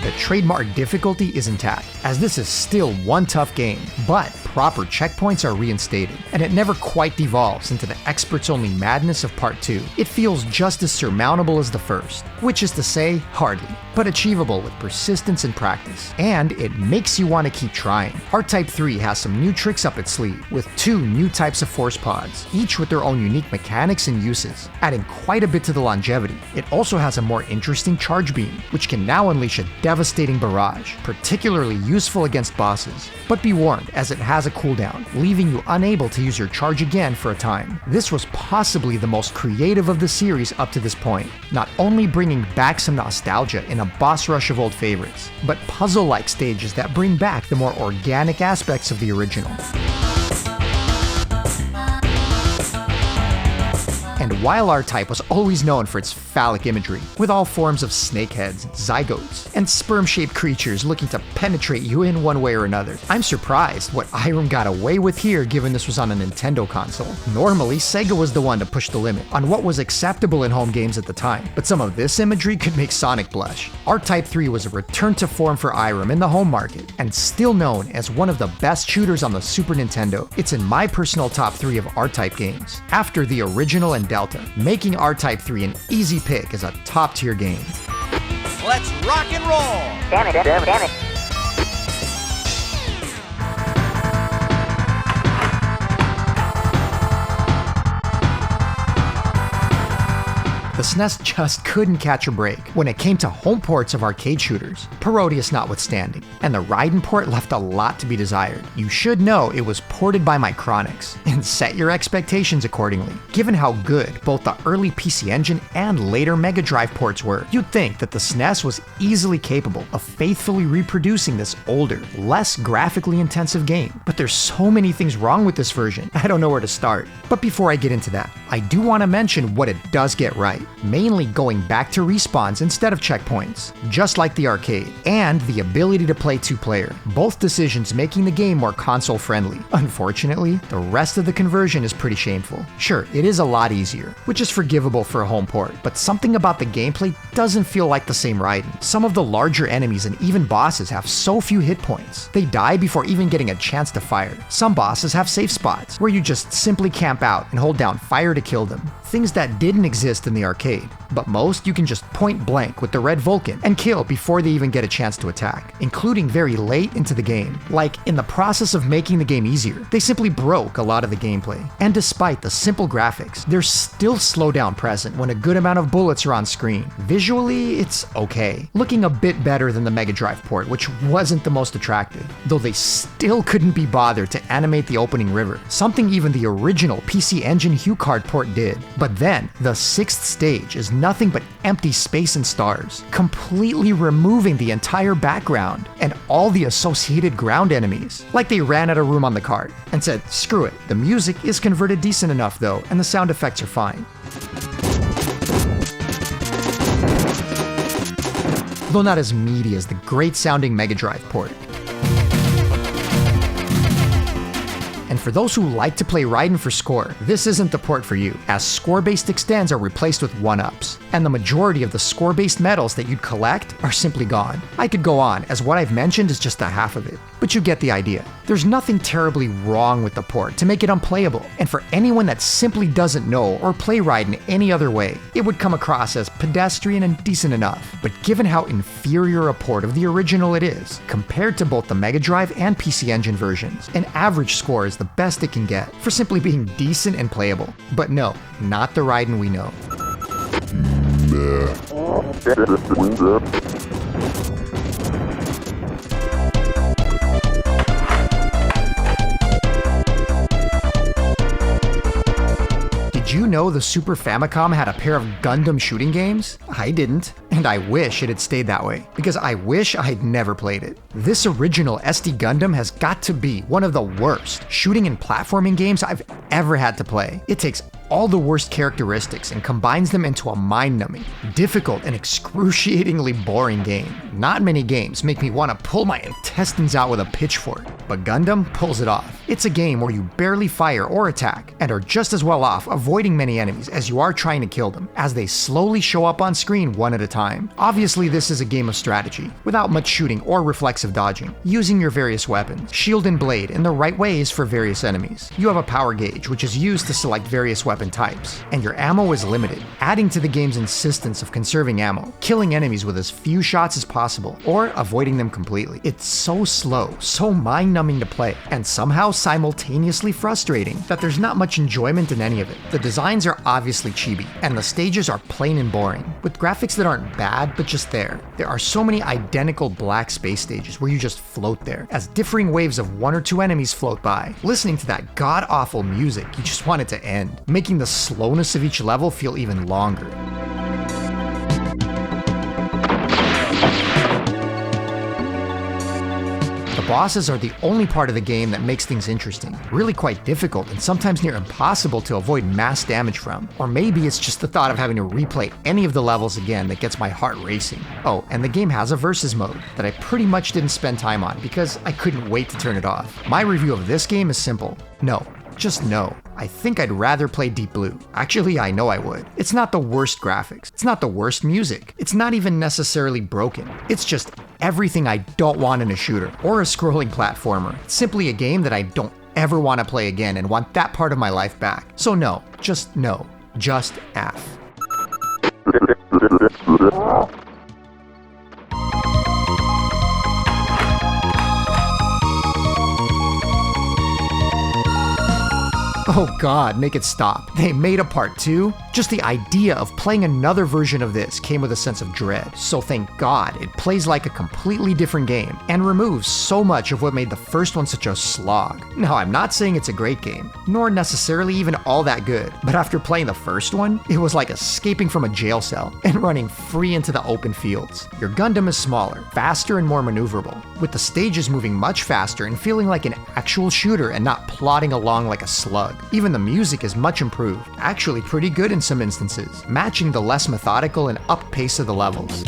The trademark difficulty is intact, as this is still one tough game, but proper checkpoints are reinstated, and it never quite devolves into the experts-only madness of Part 2. It feels just as surmountable as the first, which is to say, hardly, but achievable with persistence and practice, and it makes you want to keep trying. R-Type 3 has some new tricks up its sleeve, with 2 new types of force pods, each with their own unique mechanics and uses, adding quite a bit to the longevity. It also has a more interesting charge beam, which can now unleash a devastating barrage, particularly useful against bosses. But be warned, as it has a cooldown, leaving you unable to use your charge again for a time. This was possibly the most creative of the series up to this point, not only bringing back some nostalgia in a boss rush of old favorites, but puzzle-like stages that bring back the more organic aspects of the original. And while R-Type was always known for its phallic imagery, with all forms of snakeheads, zygotes, and sperm-shaped creatures looking to penetrate you in one way or another, I'm surprised what Irem got away with here given this was on a Nintendo console. Normally, Sega was the one to push the limit on what was acceptable in home games at the time, but some of this imagery could make Sonic blush. R-Type 3 was a return to form for Irem in the home market, and still known as one of the best shooters on the Super Nintendo. It's in my personal top 3 of R-Type games, after the original and Delta, making R-Type 3 an easy pick as a top-tier game. Let's rock and roll! Damn it, damn it. The SNES just couldn't catch a break when it came to home ports of arcade shooters, Parodius notwithstanding, and the Raiden port left a lot to be desired. You should know it was ported by MACROSS, and set your expectations accordingly. Given how good both the early PC Engine and later Mega Drive ports were, you'd think that the SNES was easily capable of faithfully reproducing this older, less graphically intensive game. But there's so many things wrong with this version, I don't know where to start. But before I get into that, I do want to mention what it does get right. Mainly going back to respawns instead of checkpoints, just like the arcade, and the ability to play 2-player, both decisions making the game more console friendly. Unfortunately, the rest of the conversion is pretty shameful. Sure, it is a lot easier, which is forgivable for a home port, but something about the gameplay doesn't feel like the same Raiden. Some of the larger enemies and even bosses have so few hit points. They die before even getting a chance to fire. Some bosses have safe spots, where you just simply camp out and hold down fire to kill them. Things that didn't exist in the arcade, but most you can just point blank with the red Valken and kill before they even get a chance to attack, including very late into the game. Like, in the process of making the game easier, they simply broke a lot of the gameplay. And despite the simple graphics, there's still slowdown present when a good amount of bullets are on screen. Visually, it's okay, looking a bit better than the Mega Drive port, which wasn't the most attractive, though they still couldn't be bothered to animate the opening river, something even the original PC Engine HuCard port did. But then, the 6th stage is nothing but empty space and stars, completely removing the entire background and all the associated ground enemies. Like they ran out of room on the card and said, screw it, the music is converted decent enough though, and the sound effects are fine. Though not as meaty as the great sounding Mega Drive port. And for those who like to play Raiden for score, this isn't the port for you, as score-based extends are replaced with 1-ups, and the majority of the score-based medals that you'd collect are simply gone. I could go on, as what I've mentioned is just a half of it, but you get the idea. There's nothing terribly wrong with the port to make it unplayable, and for anyone that simply doesn't know or play Raiden any other way, it would come across as pedestrian and decent enough. But given how inferior a port of the original it is, compared to both the Mega Drive and PC Engine versions, an average score is the best it can get for simply being decent and playable. But no, not the Raiden we know. Did you know the Super Famicom had a pair of Gundam shooting games? I didn't, and I wish it had stayed that way, because I wish I'd never played it. This original SD Gundam has got to be one of the worst shooting and platforming games I've ever had to play. It takes all the worst characteristics and combines them into a mind-numbing, difficult, and excruciatingly boring game. Not many games make me want to pull my intestines out with a pitchfork, but Gundam pulls it off. It's a game where you barely fire or attack, and are just as well off avoiding many enemies as you are trying to kill them, as they slowly show up on screen one at a time. Obviously, this is a game of strategy, without much shooting or reflexive dodging, using your various weapons, shield and blade, in the right ways for various enemies. You have a power gauge, which is used to select various weapon types, and your ammo is limited, adding to the game's insistence of conserving ammo, killing enemies with as few shots as possible, or avoiding them completely. It's so slow, so mind-numbing to play, and somehow simultaneously frustrating that there's not much enjoyment in any of it. The designs are obviously chibi, and the stages are plain and boring, with graphics that aren't bad, but just there. There are so many identical black space stages where you just float there, as differing waves of 1 or 2 enemies float by. Listening to that god-awful music, you just want it to end, making the slowness of each level feel even longer. The bosses are the only part of the game that makes things interesting, really quite difficult and sometimes near impossible to avoid mass damage from. Or maybe it's just the thought of having to replay any of the levels again that gets my heart racing. Oh, and the game has a versus mode that I pretty much didn't spend time on because I couldn't wait to turn it off. My review of this game is simple. No. Just no. I think I'd rather play Deep Blue. Actually, I know I would. It's not the worst graphics. It's not the worst music. It's not even necessarily broken. It's just everything I don't want in a shooter or a scrolling platformer. It's simply a game that I don't ever want to play again and want that part of my life back. So no. Just no. Just F. Oh god, make it stop. They made a part 2? Just the idea of playing another version of this came with a sense of dread, so thank god it plays like a completely different game and removes so much of what made the first one such a slog. Now, I'm not saying it's a great game, nor necessarily even all that good, but after playing the first one, it was like escaping from a jail cell and running free into the open fields. Your Gundam is smaller, faster and more maneuverable, with the stages moving much faster and feeling like an actual shooter and not plodding along like a slug. Even the music is much improved, actually pretty good in some instances, matching the less methodical and up pace of the levels.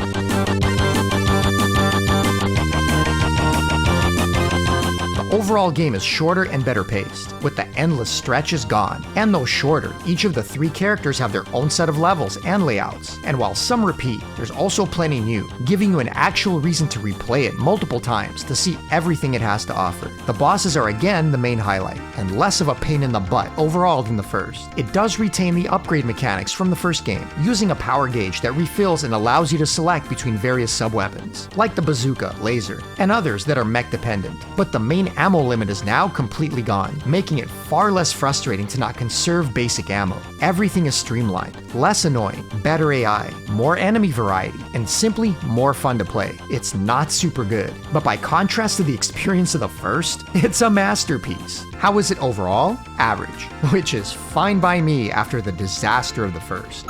The overall game is shorter and better paced, with the endless stretches gone. And though shorter, each of the 3 characters have their own set of levels and layouts. And while some repeat, there's also plenty new, giving you an actual reason to replay it multiple times to see everything it has to offer. The bosses are again the main highlight, and less of a pain in the butt overall than the first. It does retain the upgrade mechanics from the first game, using a power gauge that refills and allows you to select between various sub-weapons, like the bazooka, laser, and others that are mech dependent. But the main ammo limit is now completely gone, making it far less frustrating to not conserve basic ammo. Everything is streamlined, less annoying, better AI, more enemy variety, and simply more fun to play. It's not super good, but by contrast to the experience of the first, it's a masterpiece. How is it overall? Average, which is fine by me after the disaster of the first.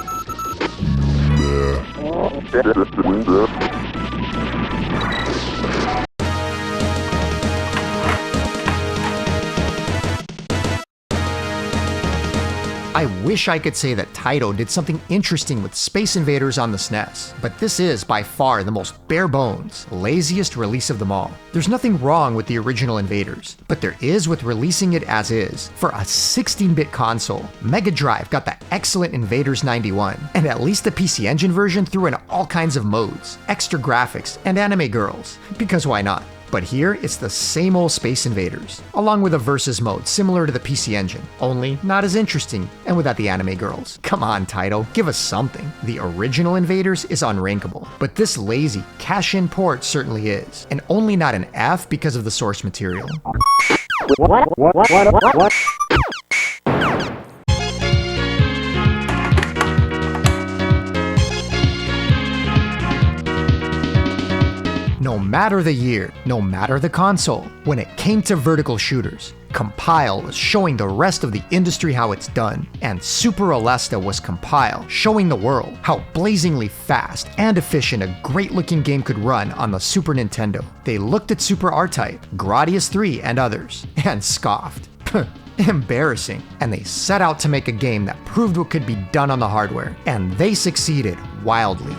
I wish I could say that Taito did something interesting with Space Invaders on the SNES, but this is by far the most bare bones, laziest release of them all. There's nothing wrong with the original Invaders, but there is with releasing it as is. For a 16-bit console, Mega Drive got the excellent Invaders 91, and at least the PC Engine version threw in all kinds of modes, extra graphics, and anime girls, because why not? But here, it's the same old Space Invaders, along with a versus mode similar to the PC Engine, only not as interesting, and without the anime girls. Come on, Taito, give us something. The original Invaders is unrankable, but this lazy, cash-in port certainly is, and only not an F because of the source material. What? No matter the year, no matter the console, when it came to vertical shooters, Compile was showing the rest of the industry how it's done, and Super Aleste was Compile, showing the world how blazingly fast and efficient a great-looking game could run on the Super Nintendo. They looked at Super R-Type, Gradius 3, and others, and scoffed. Embarrassing. And they set out to make a game that proved what could be done on the hardware, and they succeeded wildly.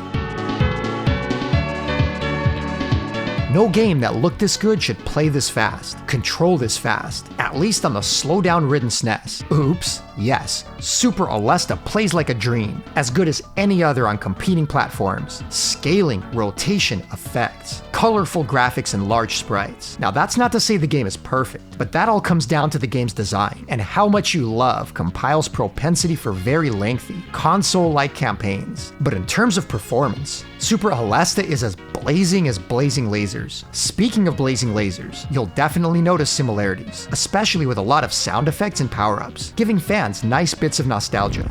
No game that looked this good should play this fast, control this fast, at least on the slowdown-ridden SNES. Oops, yes, Super Aleste plays like a dream, as good as any other on competing platforms. Scaling, rotation, effects, colorful graphics, and large sprites. Now that's not to say the game is perfect, but that all comes down to the game's design, and how much you love Compile's propensity for very lengthy, console-like campaigns. But in terms of performance, Super Aleste is as blazing lasers. Speaking of blazing lasers, you'll definitely notice similarities, especially with a lot of sound effects and power-ups, giving fans nice bits of nostalgia.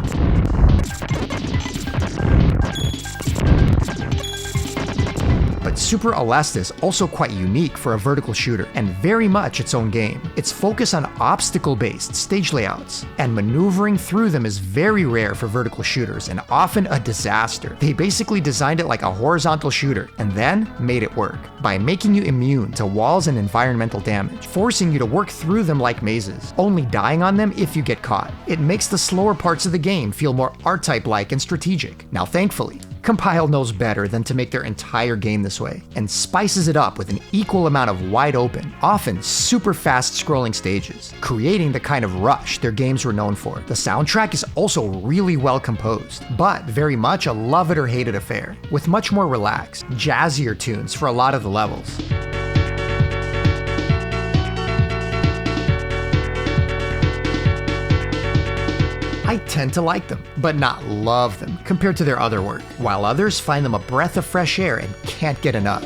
But But Super Aleste is also quite unique for a vertical shooter and very much its own game. Its focus on obstacle-based stage layouts and maneuvering through them is very rare for vertical shooters and often a disaster. They basically designed it like a horizontal shooter and then made it work by making you immune to walls and environmental damage, forcing you to work through them like mazes, only dying on them if you get caught. It makes the slower parts of the game feel more R-Type-like and strategic. Now thankfully, Compile knows better than to make their entire game this way, and spices it up with an equal amount of wide open, often super fast scrolling stages, creating the kind of rush their games were known for. The soundtrack is also really well composed, but very much a love it or hate it affair, with much more relaxed, jazzier tunes for a lot of the levels. I tend to like them, but not love them compared to their other work, while others find them a breath of fresh air and can't get enough.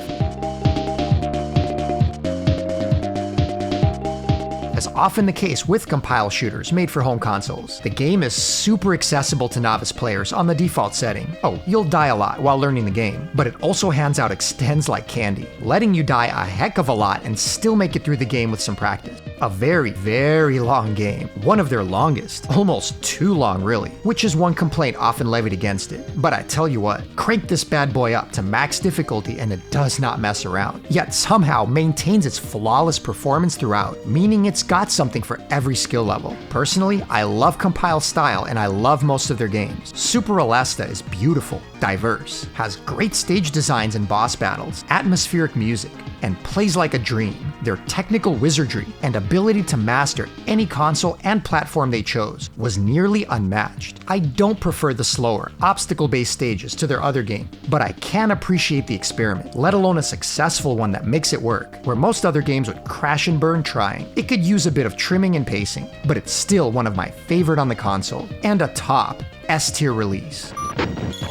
As often the case with compile shooters made for home consoles, the game is super accessible to novice players on the default setting. Oh, you'll die a lot while learning the game, but it also hands out extends like candy, letting you die a heck of a lot and still make it through the game with some practice. A very, very long game, one of their longest, almost too long really, which is one complaint often levied against it. But I tell you what, crank this bad boy up to max difficulty and it does not mess around, yet somehow maintains its flawless performance throughout, meaning it's got something for every skill level. Personally, I love Compile's style and I love most of their games. Super Aleste is beautiful, diverse, has great stage designs and boss battles, atmospheric music, and plays like a dream. Their technical wizardry and ability to master any console and platform they chose was nearly unmatched. I don't prefer the slower, obstacle-based stages to their other game, but I can appreciate the experiment, let alone a successful one that makes it work, where most other games would crash and burn trying. It could use a bit of trimming and pacing, but it's still one of my favorite on the console, and a top S-tier release.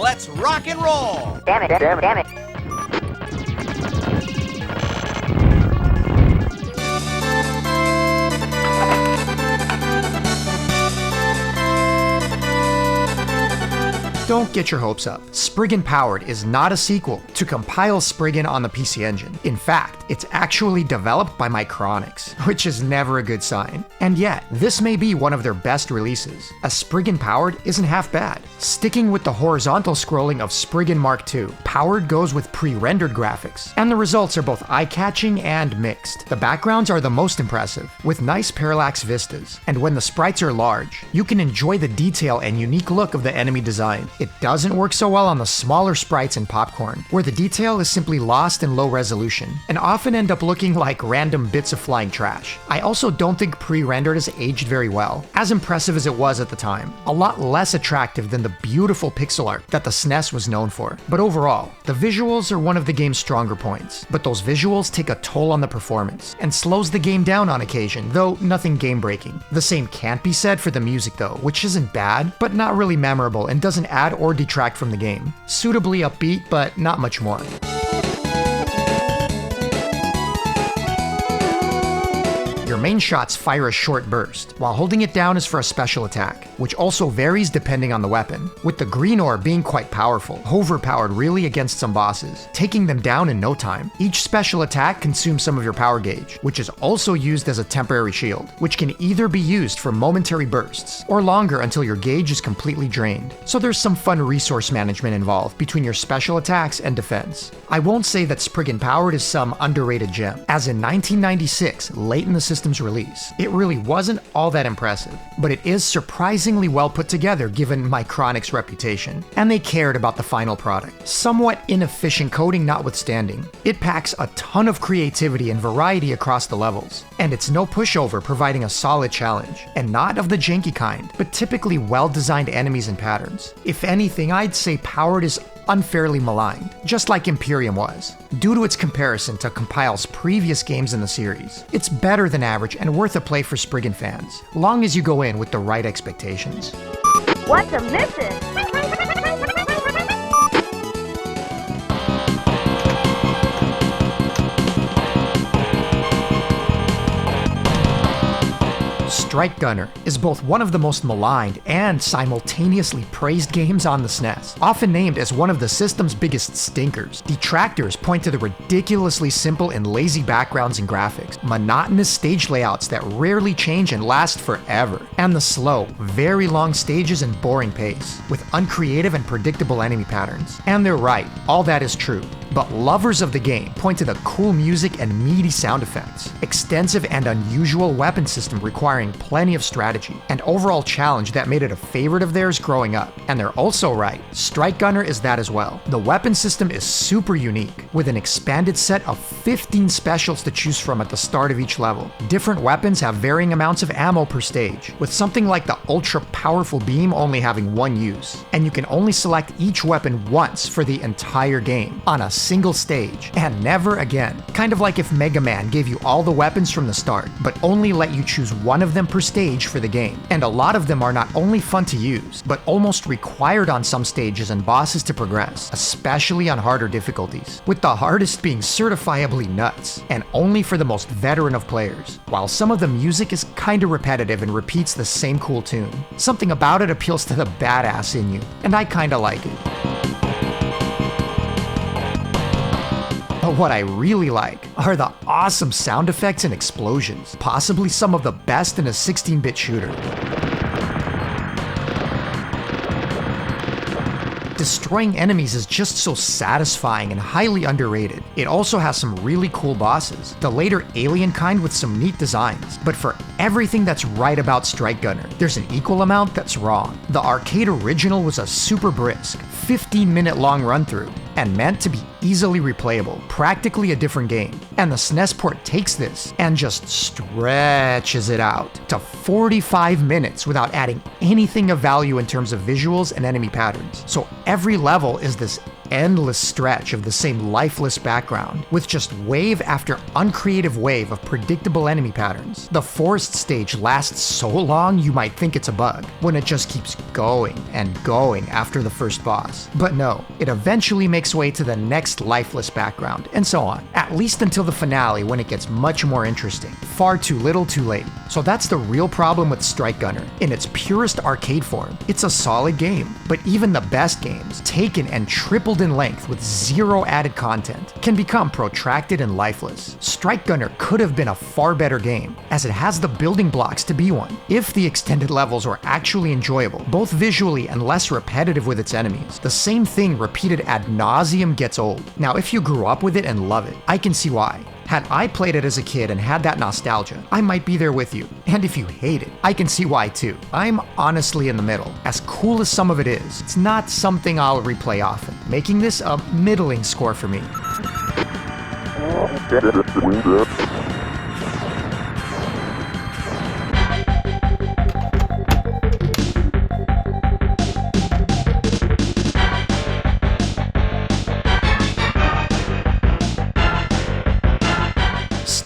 Let's rock and roll! Damn it, damn it, damn it. Don't get your hopes up. Spriggan Powered is not a sequel to Compile Spriggan on the PC Engine. In fact, it's actually developed by MACROSS, which is never a good sign. And yet, this may be one of their best releases. A Spriggan Powered isn't half bad. Sticking with the horizontal scrolling of Spriggan Mark II, Powered goes with pre-rendered graphics, and the results are both eye-catching and mixed. The backgrounds are the most impressive, with nice parallax vistas, and when the sprites are large, you can enjoy the detail and unique look of the enemy design. It doesn't work so well on the smaller sprites in Popcorn, where the detail is simply lost in low resolution, and often end up looking like random bits of flying trash. I also don't think pre-rendered has aged very well, as impressive as it was at the time. A lot less attractive than the beautiful pixel art that the SNES was known for. But overall, the visuals are one of the game's stronger points, but those visuals take a toll on the performance, and slows the game down on occasion, though nothing game-breaking. The same can't be said for the music though, which isn't bad, but not really memorable and doesn't add or detract from the game. Suitably upbeat, but not much more. Your main shots fire a short burst, while holding it down is for a special attack, which also varies depending on the weapon, with the green ore being quite powerful, overpowered really against some bosses, taking them down in no time. Each special attack consumes some of your power gauge, which is also used as a temporary shield, which can either be used for momentary bursts, or longer until your gauge is completely drained. So there's some fun resource management involved between your special attacks and defense. I won't say that Spriggan Powered is some underrated gem, as in 1996, late in the system's release, it really wasn't all that impressive, but it is surprisingly well put together given MACROSS' reputation, and they cared about the final product. Somewhat inefficient coding notwithstanding, it packs a ton of creativity and variety across the levels, and it's no pushover, providing a solid challenge, and not of the janky kind, but typically well-designed enemies and patterns. If anything, I'd say Powered is unfairly maligned, just like Imperium was, due to its comparison to Compile's previous games in the series. It's better than average and worth a play for Spriggan fans, long as you go in with the right expectations. What's a missing? Strike Gunner is both one of the most maligned and simultaneously praised games on the SNES, often named as one of the system's biggest stinkers. Detractors point to the ridiculously simple and lazy backgrounds and graphics, monotonous stage layouts that rarely change and last forever, and the slow, very long stages and boring pace, with uncreative and predictable enemy patterns. And they're right, all that is true. But lovers of the game point to the cool music and meaty sound effects, extensive and unusual weapon system requiring plenty of strategy, and overall challenge that made it a favorite of theirs growing up. And they're also right, Strike Gunner is that as well. The weapon system is super unique, with an expanded set of 15 specials to choose from at the start of each level. Different weapons have varying amounts of ammo per stage, with something like the ultra powerful beam only having one use, and you can only select each weapon once for the entire game, on a single stage, and never again. Kind of like if Mega Man gave you all the weapons from the start, but only let you choose one of them per stage for the game. And a lot of them are not only fun to use, but almost required on some stages and bosses to progress, especially on harder difficulties, with the hardest being certifiably nuts, and only for the most veteran of players. While some of the music is kinda repetitive and repeats the same cool tune, something about it appeals to the badass in you, and I kinda like it. But what I really like are the awesome sound effects and explosions, possibly some of the best in a 16-bit shooter. Destroying enemies is just so satisfying and highly underrated. It also has some really cool bosses, the later alien kind with some neat designs. But for everything that's right about Strike Gunner, there's an equal amount that's wrong. The arcade original was a super brisk, 15-minute long run-through, and meant to be easily replayable, practically a different game. And the SNES port takes this and just stretches it out to 45 minutes without adding anything of value in terms of visuals and enemy patterns. So every level is this endless stretch of the same lifeless background, with just wave after uncreative wave of predictable enemy patterns. The forest stage lasts so long you might think it's a bug, when it just keeps going and going after the first boss. But no, it eventually makes way to the next lifeless background, and so on, at least until the finale when it gets much more interesting. Far too little too late. So that's the real problem with Strike Gunner. In its purest arcade form, it's a solid game, but even the best games, taken and tripled in length with zero added content, can become protracted and lifeless. Strike Gunner could have been a far better game, as it has the building blocks to be one, if the extended levels were actually enjoyable, both visually and less repetitive with its enemies. The same thing repeated ad nauseum gets old. Now, if you grew up with it and love it, I can see why. Had I played it as a kid and had that nostalgia, I might be there with you. And if you hate it, I can see why too. I'm honestly in the middle. As cool as some of it is, it's not something I'll replay often, making this a middling score for me.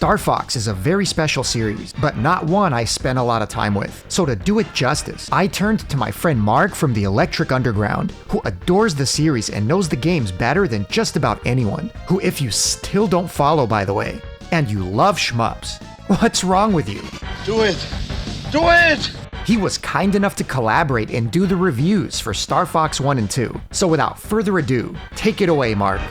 STARFOX is a very special series, but not one I spent a lot of time with. So to do it justice, I turned to my friend Mark from the Electric Underground, who adores the series and knows the games better than just about anyone, who if you still don't follow by the way, and you love shmups, what's wrong with you? Do it! Do it! He was kind enough to collaborate and do the reviews for StarFox 1 and 2. So without further ado, take it away, Mark.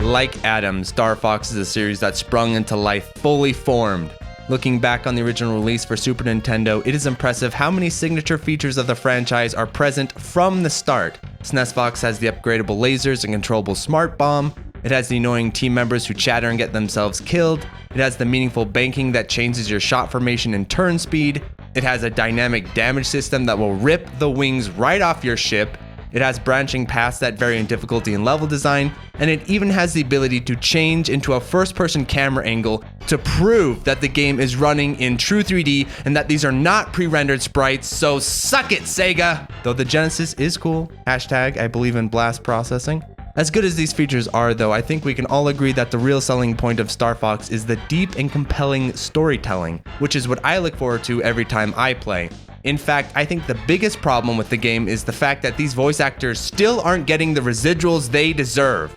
Like Adam, Star Fox is a series that sprung into life fully formed. Looking back on the original release for Super Nintendo, it is impressive how many signature features of the franchise are present from the start. SNES Fox has the upgradable lasers and controllable smart bomb. It has the annoying team members who chatter and get themselves killed. It has the meaningful banking that changes your shot formation and turn speed. It has a dynamic damage system that will rip the wings right off your ship. It has branching paths that vary in difficulty and level design, and it even has the ability to change into a first-person camera angle to prove that the game is running in true 3D and that these are not pre-rendered sprites, so suck it, Sega! Though the Genesis is cool, hashtag I believe in blast processing. As good as these features are though, I think we can all agree that the real selling point of StarFox is the deep and compelling storytelling, which is what I look forward to every time I play. In fact, I think the biggest problem with the game is the fact that these voice actors still aren't getting the residuals they deserve.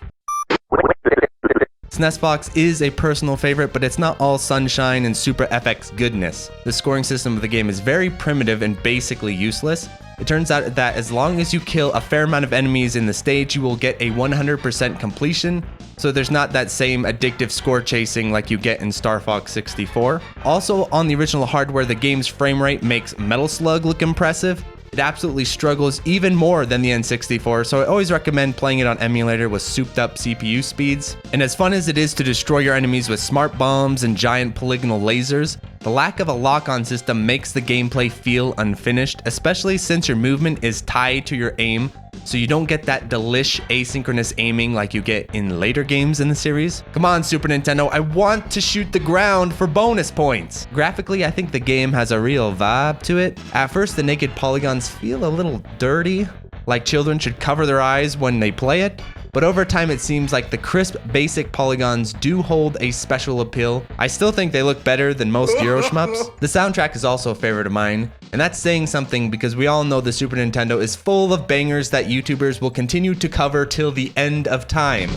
SNES Fox is a personal favorite, but it's not all sunshine and Super FX goodness. The scoring system of the game is very primitive and basically useless. It turns out that as long as you kill a fair amount of enemies in the stage, you will get a 100% completion, so there's not that same addictive score chasing like you get in StarFox 64. Also, on the original hardware, the game's frame rate makes Metal Slug look impressive. It absolutely struggles even more than the N64, so I always recommend playing it on emulator with souped up CPU speeds. And as fun as it is to destroy your enemies with smart bombs and giant polygonal lasers, the lack of a lock-on system makes the gameplay feel unfinished, especially since your movement is tied to your aim, so you don't get that delish asynchronous aiming like you get in later games in the series. Come on, Super Nintendo, I want to shoot the ground for bonus points. Graphically, I think the game has a real vibe to it. At first, the naked polygons feel a little dirty, like children should cover their eyes when they play it. But over time, it seems like the crisp, basic polygons do hold a special appeal. I still think they look better than most Euro shmups. The soundtrack is also a favorite of mine, and that's saying something because we all know the Super Nintendo is full of bangers that YouTubers will continue to cover till the end of time.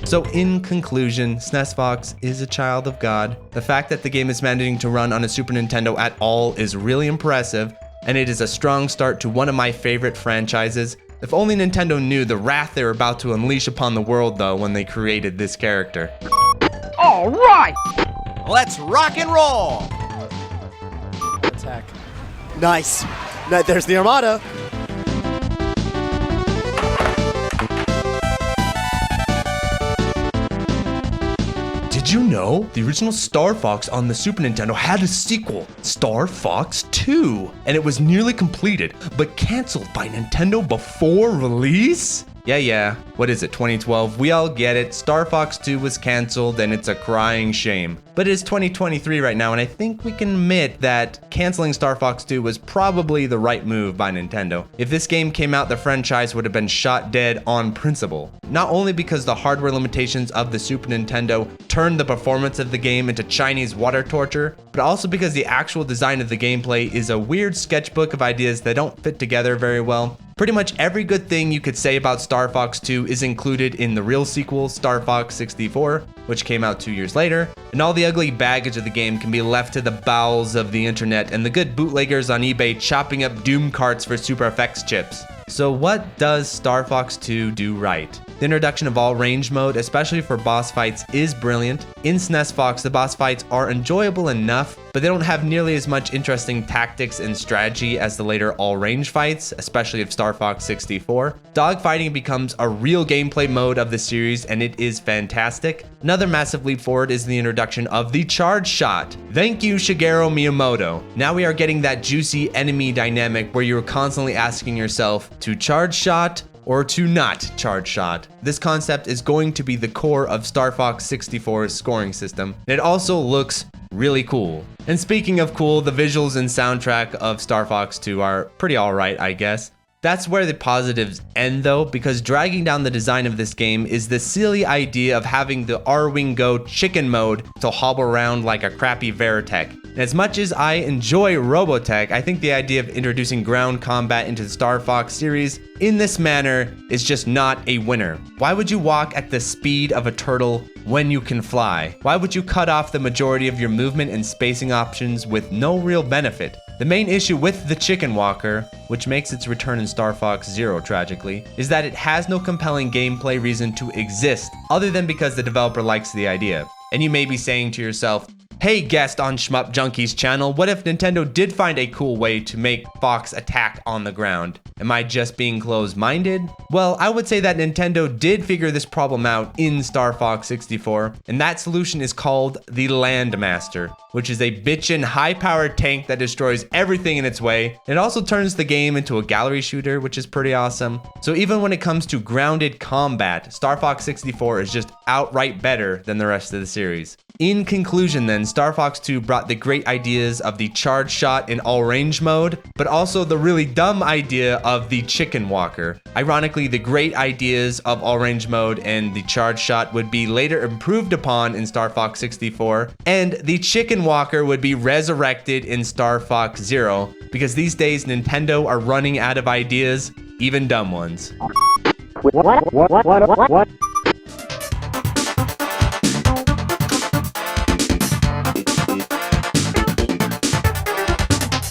So in conclusion, SNES Fox is a child of God. The fact that the game is managing to run on a Super Nintendo at all is really impressive, and it is a strong start to one of my favorite franchises. If only Nintendo knew the wrath they were about to unleash upon the world though when they created this character. All right! Let's rock and roll! Attack. Nice. There's the Armada. Did you know the original Star Fox on the Super Nintendo had a sequel, Star Fox 2, and it was nearly completed, but canceled by Nintendo before release? Yeah, what is it, 2012? We all get it. Star Fox 2 was canceled and it's a crying shame. But it's 2023 right now, and I think we can admit that canceling Star Fox 2 was probably the right move by Nintendo. If this game came out, the franchise would have been shot dead on principle. Not only because the hardware limitations of the Super Nintendo turned the performance of the game into Chinese water torture, but also because the actual design of the gameplay is a weird sketchbook of ideas that don't fit together very well. Pretty much every good thing you could say about Star Fox 2 is included in the real sequel, Star Fox 64, which came out 2 years later, and all the ugly baggage of the game can be left to the bowels of the internet and the good bootleggers on eBay chopping up Doom carts for Super FX chips. So what does Star Fox 2 do right? The introduction of all range mode, especially for boss fights, is brilliant. In SNES Fox, the boss fights are enjoyable enough, but they don't have nearly as much interesting tactics and strategy as the later all range fights, especially of Star Fox 64. Dogfighting becomes a real gameplay mode of the series, and it is fantastic. Another massive leap forward is the introduction of the charge shot. Thank you, Shigeru Miyamoto. Now we are getting that juicy enemy dynamic where you're constantly asking yourself to charge shot or to not charge shot. This concept is going to be the core of Star Fox 64's scoring system. It also looks really cool. And speaking of cool, the visuals and soundtrack of Star Fox 2 are pretty alright, I guess. That's where the positives end though, because dragging down the design of this game is the silly idea of having the R-Wing Go chicken mode to hobble around like a crappy Veritech. And as much as I enjoy Robotech, I think the idea of introducing ground combat into the Star Fox series in this manner is just not a winner. Why would you walk at the speed of a turtle when you can fly? Why would you cut off the majority of your movement and spacing options with no real benefit? The main issue with the Chicken Walker, which makes its return in Star Fox Zero tragically, is that it has no compelling gameplay reason to exist other than because the developer likes the idea. And you may be saying to yourself, hey guest on Shmup Junkie's channel, what if Nintendo did find a cool way to make Fox attack on the ground? Am I just being closed-minded? Well, I would say that Nintendo did figure this problem out in Star Fox 64, and that solution is called the Landmaster, which is a bitchin' high-powered tank that destroys everything in its way. It also turns the game into a gallery shooter, which is pretty awesome. So even when it comes to grounded combat, Star Fox 64 is just outright better than the rest of the series. In conclusion then, Star Fox 2 brought the great ideas of the charge shot in all range mode, but also the really dumb idea of the chicken walker. Ironically, the great ideas of all range mode and the charge shot would be later improved upon in Star Fox 64, and the chicken walker would be resurrected in Star Fox Zero, because these days Nintendo are running out of ideas. even dumb ones. What?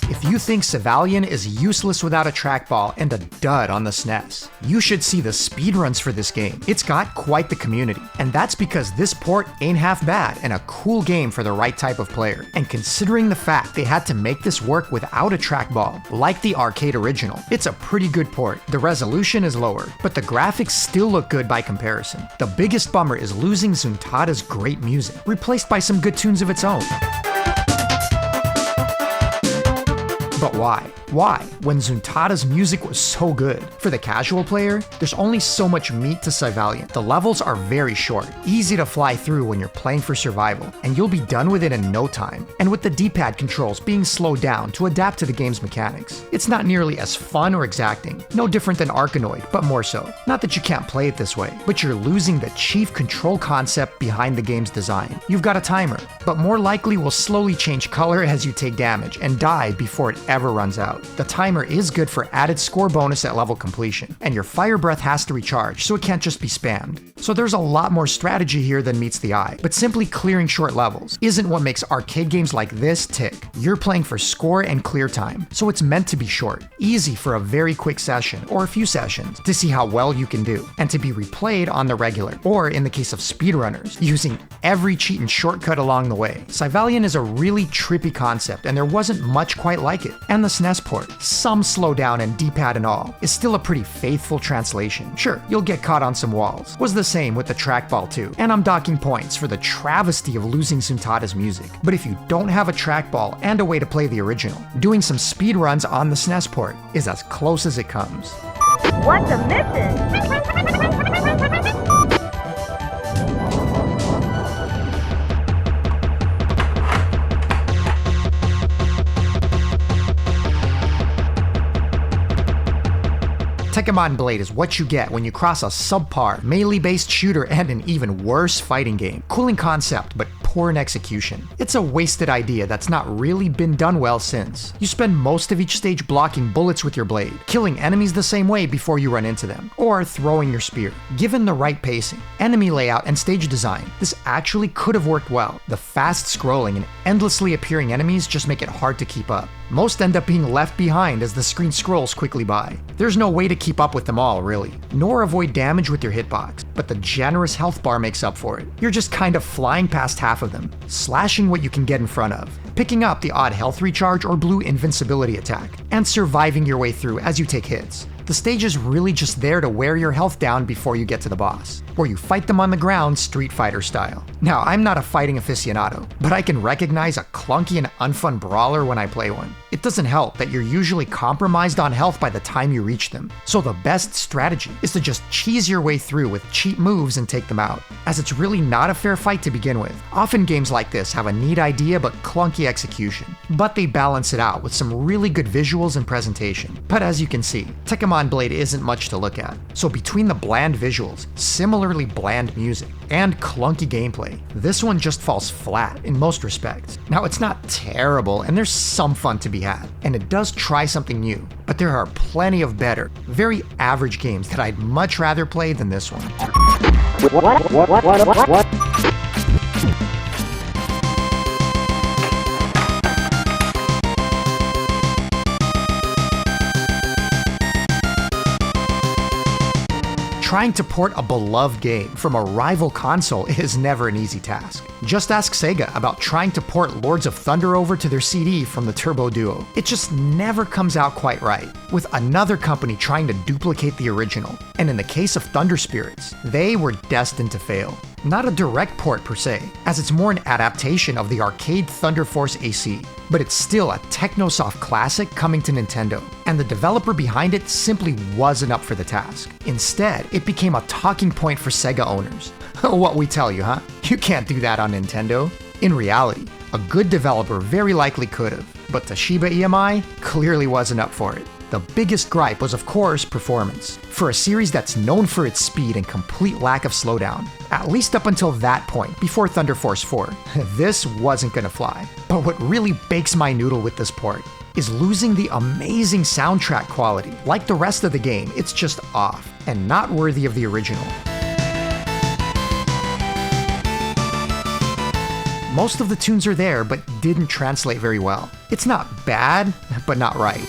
If you think Savalian is useless without a trackball and a dud on the SNES, you should see the speedruns for this game. It's got quite the community, and that's because this port ain't half bad and a cool game for the right type of player. And considering the fact they had to make this work without a trackball, like the arcade original, it's a pretty good port. The resolution is lower, but the graphics still look good by comparison. The biggest bummer is losing Zuntada's great music, replaced by some good tunes of its own. But why? Why, when Zuntada's music was so good? For the casual player, there's only so much meat to Savalian. The levels are very short, easy to fly through when you're playing for survival, and you'll be done with it in no time. And with the D-pad controls being slowed down to adapt to the game's mechanics, it's not nearly as fun or exacting, no different than Arkanoid, but more so. Not that you can't play it this way, but you're losing the chief control concept behind the game's design. You've got a timer, but more likely will slowly change color as you take damage and die before it ever runs out. The timer is good for added score bonus at level completion, and your fire breath has to recharge, so it can't just be spammed. So there's a lot more strategy here than meets the eye, but simply clearing short levels isn't what makes arcade games like this tick. You're playing for score and clear time, so it's meant to be short, easy for a very quick session or a few sessions to see how well you can do, and to be replayed on the regular, or in the case of speedrunners, using every cheat and shortcut along the way. Savalian is a really trippy concept, and there wasn't much quite like it. And the SNES port, some slowdown and D-pad and all, is still a pretty faithful translation. Sure, you'll get caught on some walls. Was the same with the trackball too, and I'm docking points for the travesty of losing Zuntada's music. But if you don't have a trackball and a way to play the original, doing some speedruns on the SNES port is as close as it comes. What's a missing? Tekkamon Blade is what you get when you cross a subpar, melee-based shooter and an even worse fighting game. Cooling concept, but poor in execution. It's a wasted idea that's not really been done well since. You spend most of each stage blocking bullets with your blade, killing enemies the same way before you run into them, or throwing your spear. Given the right pacing, enemy layout, and stage design, this actually could have worked well. The fast scrolling and endlessly appearing enemies just make it hard to keep up. Most end up being left behind as the screen scrolls quickly by. There's no way to keep up with them all, really, nor avoid damage with your hitbox, but the generous health bar makes up for it. You're just kind of flying past half of them, slashing what you can get in front of, picking up the odd health recharge or blue invincibility attack, and surviving your way through as you take hits. The stage is really just there to wear your health down before you get to the boss, where you fight them on the ground Street Fighter style. Now, I'm not a fighting aficionado, but I can recognize a clunky and unfun brawler when I play one. It doesn't help that you're usually compromised on health by the time you reach them, so the best strategy is to just cheese your way through with cheap moves and take them out, as it's really not a fair fight to begin with. Often games like this have a neat idea but clunky execution, but they balance it out with some really good visuals and presentation. But as you can see, Tekkamon Blade isn't much to look at, so between the bland visuals, similarly bland music, and clunky gameplay, this one just falls flat in most respects. Now, it's not terrible, and there's some fun to be had, and it does try something new, but there are plenty of better, very average games that I'd much rather play than this one. What? Trying to port a beloved game from a rival console is never an easy task. Just ask Sega about trying to port Lords of Thunder over to their CD from the Turbo Duo. It just never comes out quite right, with another company trying to duplicate the original. And in the case of Thunder Spirits, they were destined to fail. Not a direct port per se, as it's more an adaptation of the arcade Thunder Force AC, but it's still a Technosoft classic coming to Nintendo, and the developer behind it simply wasn't up for the task. Instead, it became a talking point for Sega owners. What we tell you, huh? You can't do that on Nintendo. In reality, a good developer very likely could have, but Toshiba EMI clearly wasn't up for it. The biggest gripe was, of course, performance. For a series that's known for its speed and complete lack of slowdown, at least up until that point, before Thunder Force 4, this wasn't gonna fly. But what really bakes my noodle with this port is losing the amazing soundtrack quality. Like the rest of the game, it's just off, and not worthy of the original. Most of the tunes are there, but didn't translate very well. It's not bad, but not right.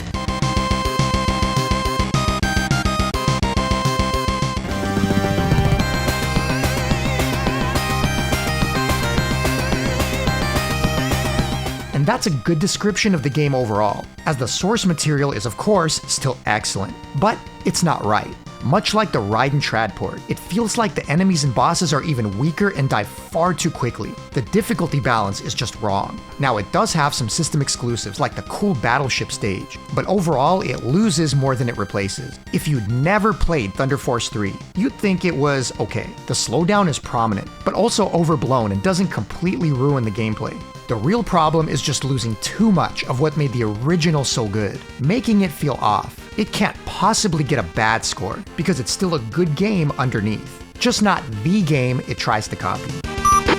And that's a good description of the game overall, as the source material is of course still excellent, but it's not right. Much like the Raiden Trad port, it feels like the enemies and bosses are even weaker and die far too quickly. The difficulty balance is just wrong. Now it does have some system exclusives like the cool battleship stage, but overall it loses more than it replaces. If you'd never played Thunder Force 3, you'd think it was okay. The slowdown is prominent, but also overblown and doesn't completely ruin the gameplay. The real problem is just losing too much of what made the original so good, making it feel off. It can't possibly get a bad score, because it's still a good game underneath. Just not the game it tries to copy.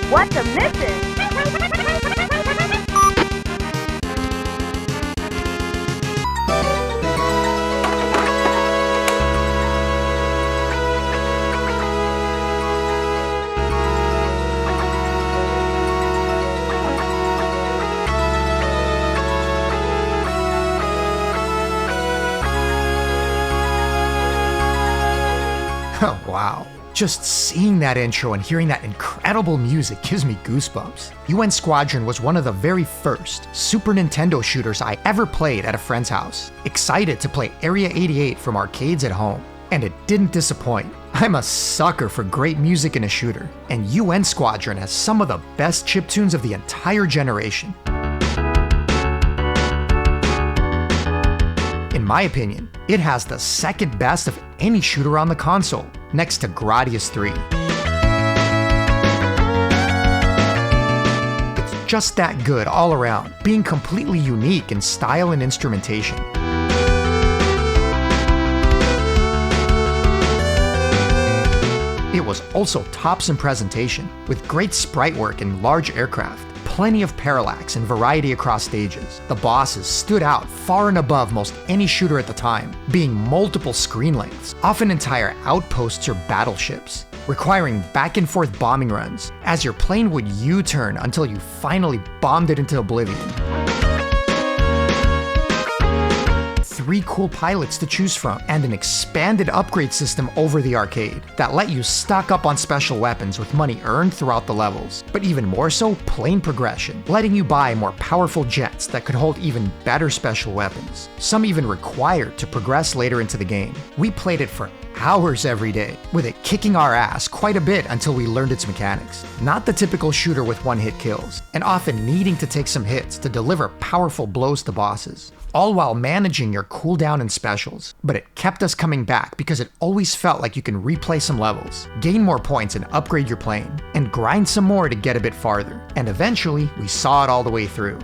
What's a missing? Oh, wow. Just seeing that intro and hearing that incredible music gives me goosebumps. UN Squadron was one of the very first Super Nintendo shooters I ever played at a friend's house. Excited to play Area 88 from arcades at home. And it didn't disappoint. I'm a sucker for great music in a shooter, and UN Squadron has some of the best chiptunes of the entire generation. In my opinion, it has the second best of any shooter on the console, next to Gradius 3. It's just that good all around, being completely unique in style and instrumentation. It was also tops in presentation, with great sprite work and large aircraft. Plenty of parallax and variety across stages. The bosses stood out far and above most any shooter at the time, being multiple screen lengths, often entire outposts or battleships, requiring back and forth bombing runs, as your plane would U-turn until you finally bombed it into oblivion. 3 cool pilots to choose from, and an expanded upgrade system over the arcade that let you stock up on special weapons with money earned throughout the levels. But even more so, plane progression, letting you buy more powerful jets that could hold even better special weapons, some even required to progress later into the game. We played it for hours every day, with it kicking our ass quite a bit until we learned its mechanics. Not the typical shooter with one-hit kills, and often needing to take some hits to deliver powerful blows to bosses, all while managing your cooldown and specials. But it kept us coming back because it always felt like you can replay some levels, gain more points and upgrade your plane, and grind some more to get a bit farther. And eventually, we saw it all the way through.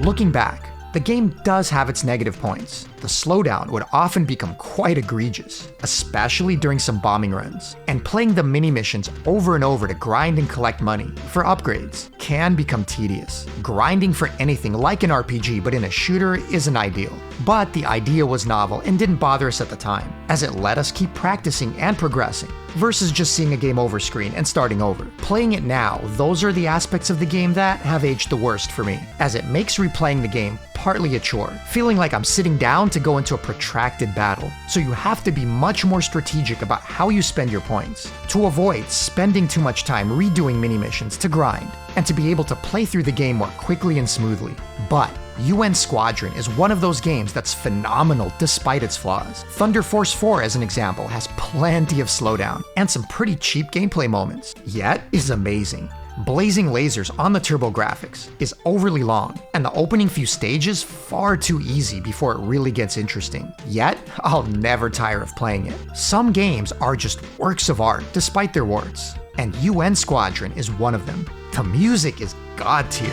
Looking back, the game does have its negative points. The slowdown would often become quite egregious, especially during some bombing runs, and playing the mini-missions over and over to grind and collect money for upgrades can become tedious. Grinding for anything like an RPG but in a shooter isn't ideal, but the idea was novel and didn't bother us at the time, as it let us keep practicing and progressing, versus just seeing a game over screen and starting over. Playing it now, those are the aspects of the game that have aged the worst for me, as it makes replaying the game partly a chore, feeling like I'm sitting down to go into a protracted battle. So you have to be much more strategic about how you spend your points, to avoid spending too much time redoing mini-missions to grind, and to be able to play through the game more quickly and smoothly. But UN Squadron is one of those games that's phenomenal despite its flaws. Thunder Force 4, as an example, has plenty of slowdown and some pretty cheap gameplay moments, yet is amazing. Blazing lasers on the TurboGrafx is overly long, and the opening few stages far too easy before it really gets interesting. Yet, I'll never tire of playing it. Some games are just works of art despite their warts, and UN Squadron is one of them. The music is god tier.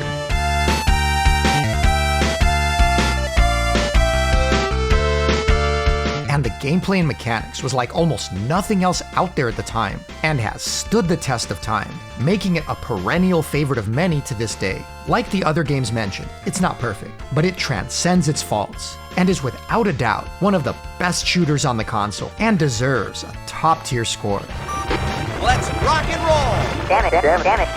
And the gameplay and mechanics was like almost nothing else out there at the time, and has stood the test of time, making it a perennial favorite of many to this day. Like the other games mentioned, it's not perfect, but it transcends its faults, and is without a doubt one of the best shooters on the console, and deserves a top-tier score. Let's rock and roll! Damn it, damn it.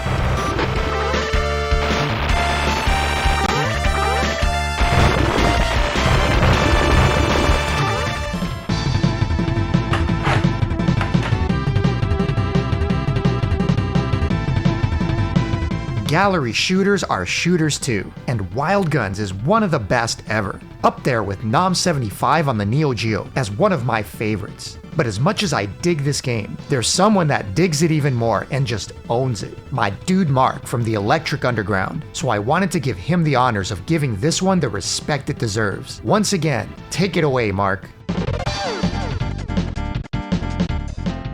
Gallery shooters are shooters too, and Wild Guns is one of the best ever. Up there with Nom 75 on the Neo Geo as one of my favorites. But as much as I dig this game, there's someone that digs it even more and just owns it. My dude Mark from the Electric Underground. So I wanted to give him the honors of giving this one the respect it deserves. Once again, take it away, Mark.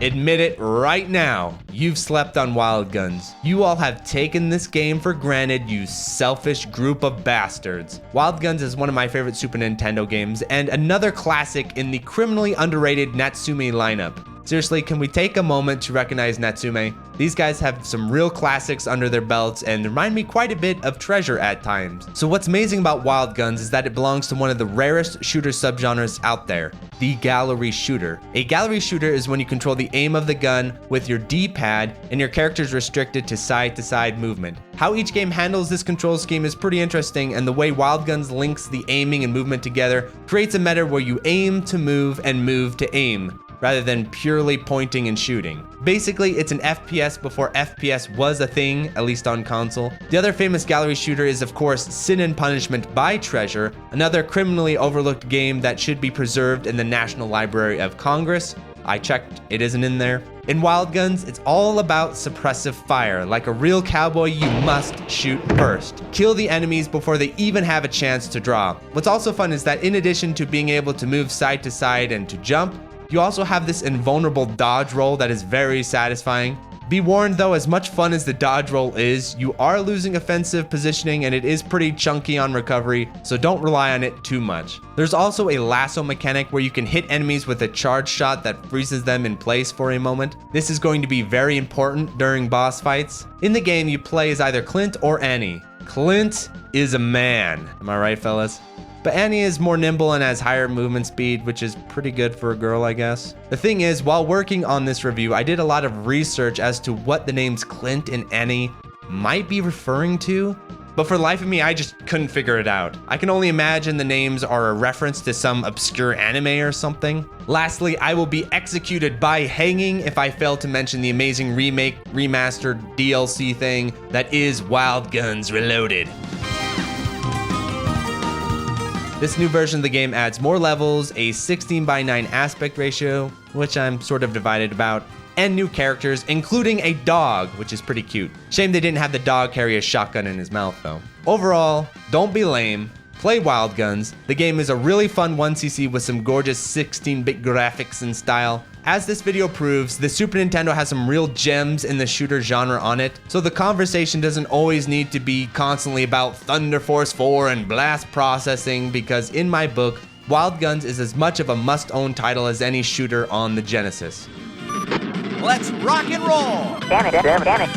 Admit it right now, you've slept on Wild Guns. You all have taken this game for granted, you selfish group of bastards. Wild Guns is one of my favorite Super Nintendo games, and another classic in the criminally underrated Natsume lineup. Seriously, can we take a moment to recognize Natsume? These guys have some real classics under their belts and remind me quite a bit of Treasure at times. So what's amazing about Wild Guns is that it belongs to one of the rarest shooter subgenres out there, the gallery shooter. A gallery shooter is when you control the aim of the gun with your D-pad and your character is restricted to side-to-side movement. How each game handles this control scheme is pretty interesting, and the way Wild Guns links the aiming and movement together creates a meta where you aim to move and move to aim, rather than purely pointing and shooting. Basically, it's an FPS before FPS was a thing, at least on console. The other famous gallery shooter is of course Sin and Punishment by Treasure, another criminally overlooked game that should be preserved in the National Library of Congress. I checked, it isn't in there. In Wild Guns, it's all about suppressive fire. Like a real cowboy, you must shoot first. Kill the enemies before they even have a chance to draw. What's also fun is that in addition to being able to move side to side and to jump, you also have this invulnerable dodge roll that is very satisfying. Be warned though, as much fun as the dodge roll is, you are losing offensive positioning and it is pretty chunky on recovery, so don't rely on it too much. There's also a lasso mechanic where you can hit enemies with a charge shot that freezes them in place for a moment. This is going to be very important during boss fights. In the game, you play as either Clint or Annie. Clint is a man. Am I right, fellas? But Annie is more nimble and has higher movement speed, which is pretty good for a girl, I guess. The thing is, while working on this review, I did a lot of research as to what the names Clint and Annie might be referring to, but for the life of me, I just couldn't figure it out. I can only imagine the names are a reference to some obscure anime or something. Lastly, I will be executed by hanging if I fail to mention the amazing remake, remastered DLC thing that is Wild Guns Reloaded. This new version of the game adds more levels, a 16:9 aspect ratio, which I'm sort of divided about, and new characters, including a dog, which is pretty cute. Shame they didn't have the dog carry a shotgun in his mouth though. Overall, don't be lame. Play Wild Guns. The game is a really fun 1cc with some gorgeous 16-bit graphics and style. As this video proves, the Super Nintendo has some real gems in the shooter genre on it, so the conversation doesn't always need to be constantly about Thunder Force 4 and blast processing, because in my book, Wild Guns is as much of a must-own title as any shooter on the Genesis. Let's rock and roll! Damn it, damn it.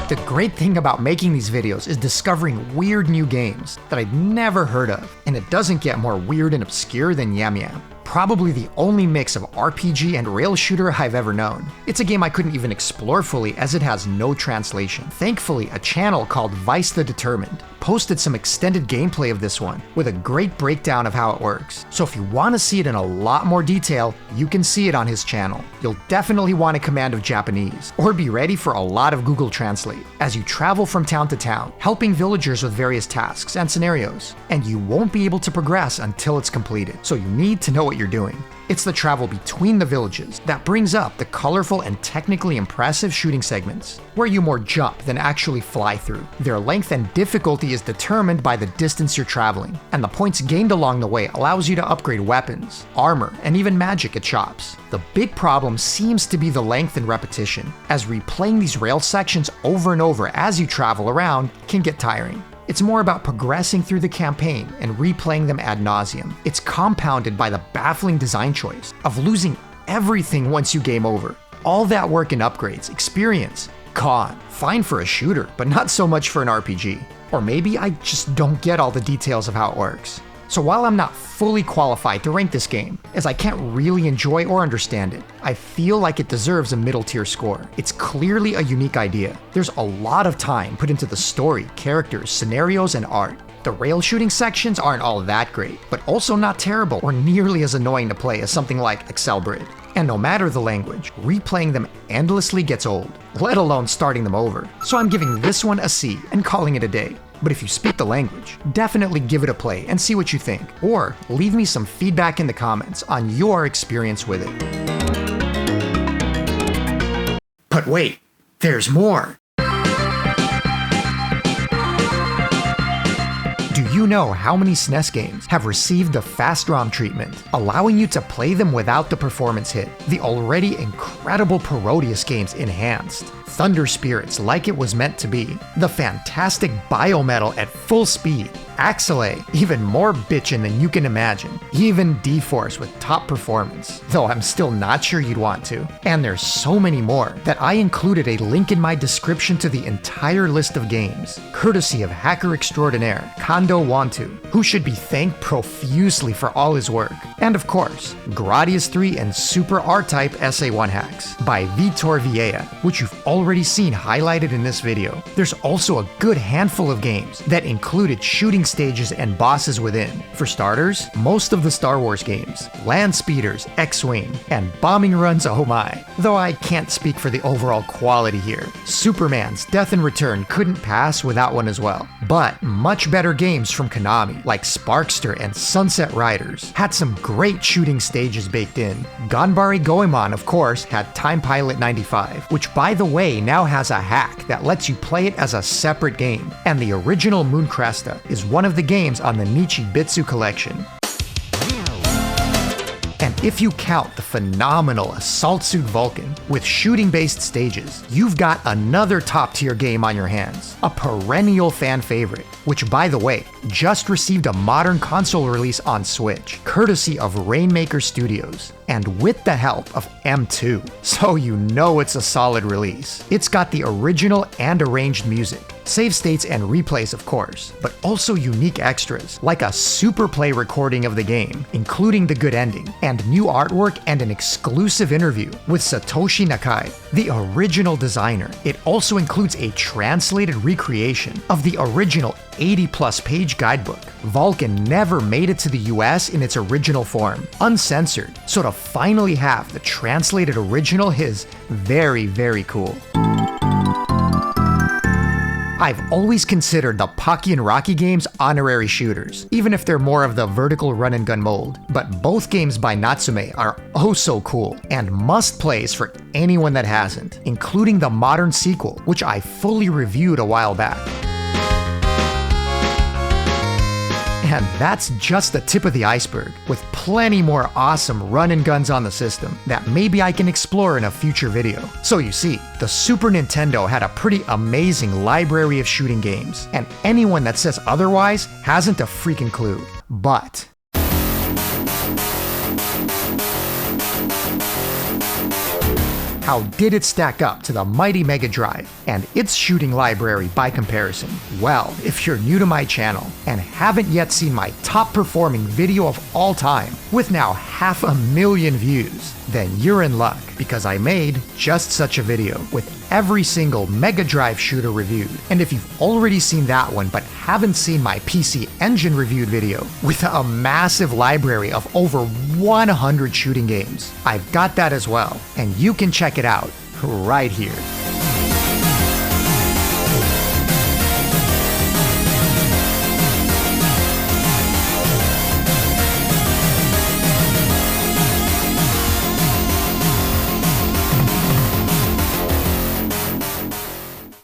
The great thing about making these videos is discovering weird new games that I'd never heard of, and it doesn't get more weird and obscure than Yam Yam. Probably the only mix of RPG and rail shooter I've ever known. It's a game I couldn't even explore fully as it has no translation. Thankfully, a channel called Vice the Determined posted some extended gameplay of this one with a great breakdown of how it works. So if you want to see it in a lot more detail, you can see it on his channel. You'll definitely want a command of Japanese, or be ready for a lot of Google Translate as you travel from town to town, helping villagers with various tasks and scenarios, and you won't be able to progress until it's completed. So you need to know what what you're doing. It's the travel between the villages that brings up the colorful and technically impressive shooting segments, where you more jump than actually fly through. Their length and difficulty is determined by the distance you're traveling, and the points gained along the way allows you to upgrade weapons, armor, and even magic at shops. The big problem seems to be the length and repetition, as replaying these rail sections over and over as you travel around can get tiring. It's more about progressing through the campaign and replaying them ad nauseum. It's compounded by the baffling design choice of losing everything once you game over. All that work and upgrades, experience, gone. Fine for a shooter, but not so much for an RPG. Or maybe I just don't get all the details of how it works. So while I'm not fully qualified to rank this game, as I can't really enjoy or understand it, I feel like it deserves a middle tier score. It's clearly a unique idea. There's a lot of time put into the story, characters, scenarios, and art. The rail shooting sections aren't all that great, but also not terrible or nearly as annoying to play as something like Axelay. And no matter the language, replaying them endlessly gets old, let alone starting them over. So I'm giving this one a C and calling it a day. But if you speak the language, definitely give it a play and see what you think, or leave me some feedback in the comments on your experience with it. But wait, there's more! Do you know how many SNES games have received the Fast ROM treatment, allowing you to play them without the performance hit? The already incredible Parodius games enhanced, Thunder Spirits like it was meant to be, the fantastic Biometal at full speed, Axelay, even more bitchin' than you can imagine, even D-Force with top performance, though I'm still not sure you'd want to. And there's so many more that I included a link in my description to the entire list of games, courtesy of hacker extraordinaire Kondo Wantu, who should be thanked profusely for all his work. And of course, Gradius 3 and Super R-Type SA1 hacks by Vitor Vieira, which you've already seen highlighted in this video. There's also a good handful of games that included shooting stages and bosses within. For starters, most of the Star Wars games, Land Speeders, X-Wing, and bombing runs, oh my. Though I can't speak for the overall quality here. Superman's Death in Return couldn't pass without one as well. But much better games from Konami, like Sparkster and Sunset Riders, had some great shooting stages baked in. Ganbare Goemon, of course, had Time Pilot 95, which by the way now has a hack that lets you play it as a separate game, and the original Moon Cresta is one of the games on the Nichi Bitsu collection. And if you count the phenomenal Assault Suit Valken with shooting-based stages, you've got another top-tier game on your hands, a perennial fan favorite, which by the way, just received a modern console release on Switch, courtesy of Rainmaker Studios, and with the help of M2, so you know it's a solid release. It's got the original and arranged music, save states and replays of course, but also unique extras, like a super play recording of the game, including the good ending, and new artwork and an exclusive interview with Satoshi Nakai, the original designer. It also includes a translated recreation of the original 80+ page guidebook. Valken never made it to the US in its original form, uncensored, so to finally have the translated original is very, very cool. I've always considered the Pocky and Rocky games honorary shooters, even if they're more of the vertical run and gun mold, but both games by Natsume are oh so cool, and must-plays for anyone that hasn't, including the modern sequel, which I fully reviewed a while back. And that's just the tip of the iceberg, with plenty more awesome run and guns on the system that maybe I can explore in a future video. So you see, the Super Nintendo had a pretty amazing library of shooting games, and anyone that says otherwise hasn't a freaking clue. But how did it stack up to the mighty Mega Drive and its shooting library by comparison? Well, if you're new to my channel and haven't yet seen my top performing video of all time, with now 500,000 views, then you're in luck, because I made just such a video with every single Mega Drive shooter reviewed. And if you've already seen that one but haven't seen my PC Engine reviewed video with a massive library of over 100 shooting games, I've got that as well, and you can check it out right here.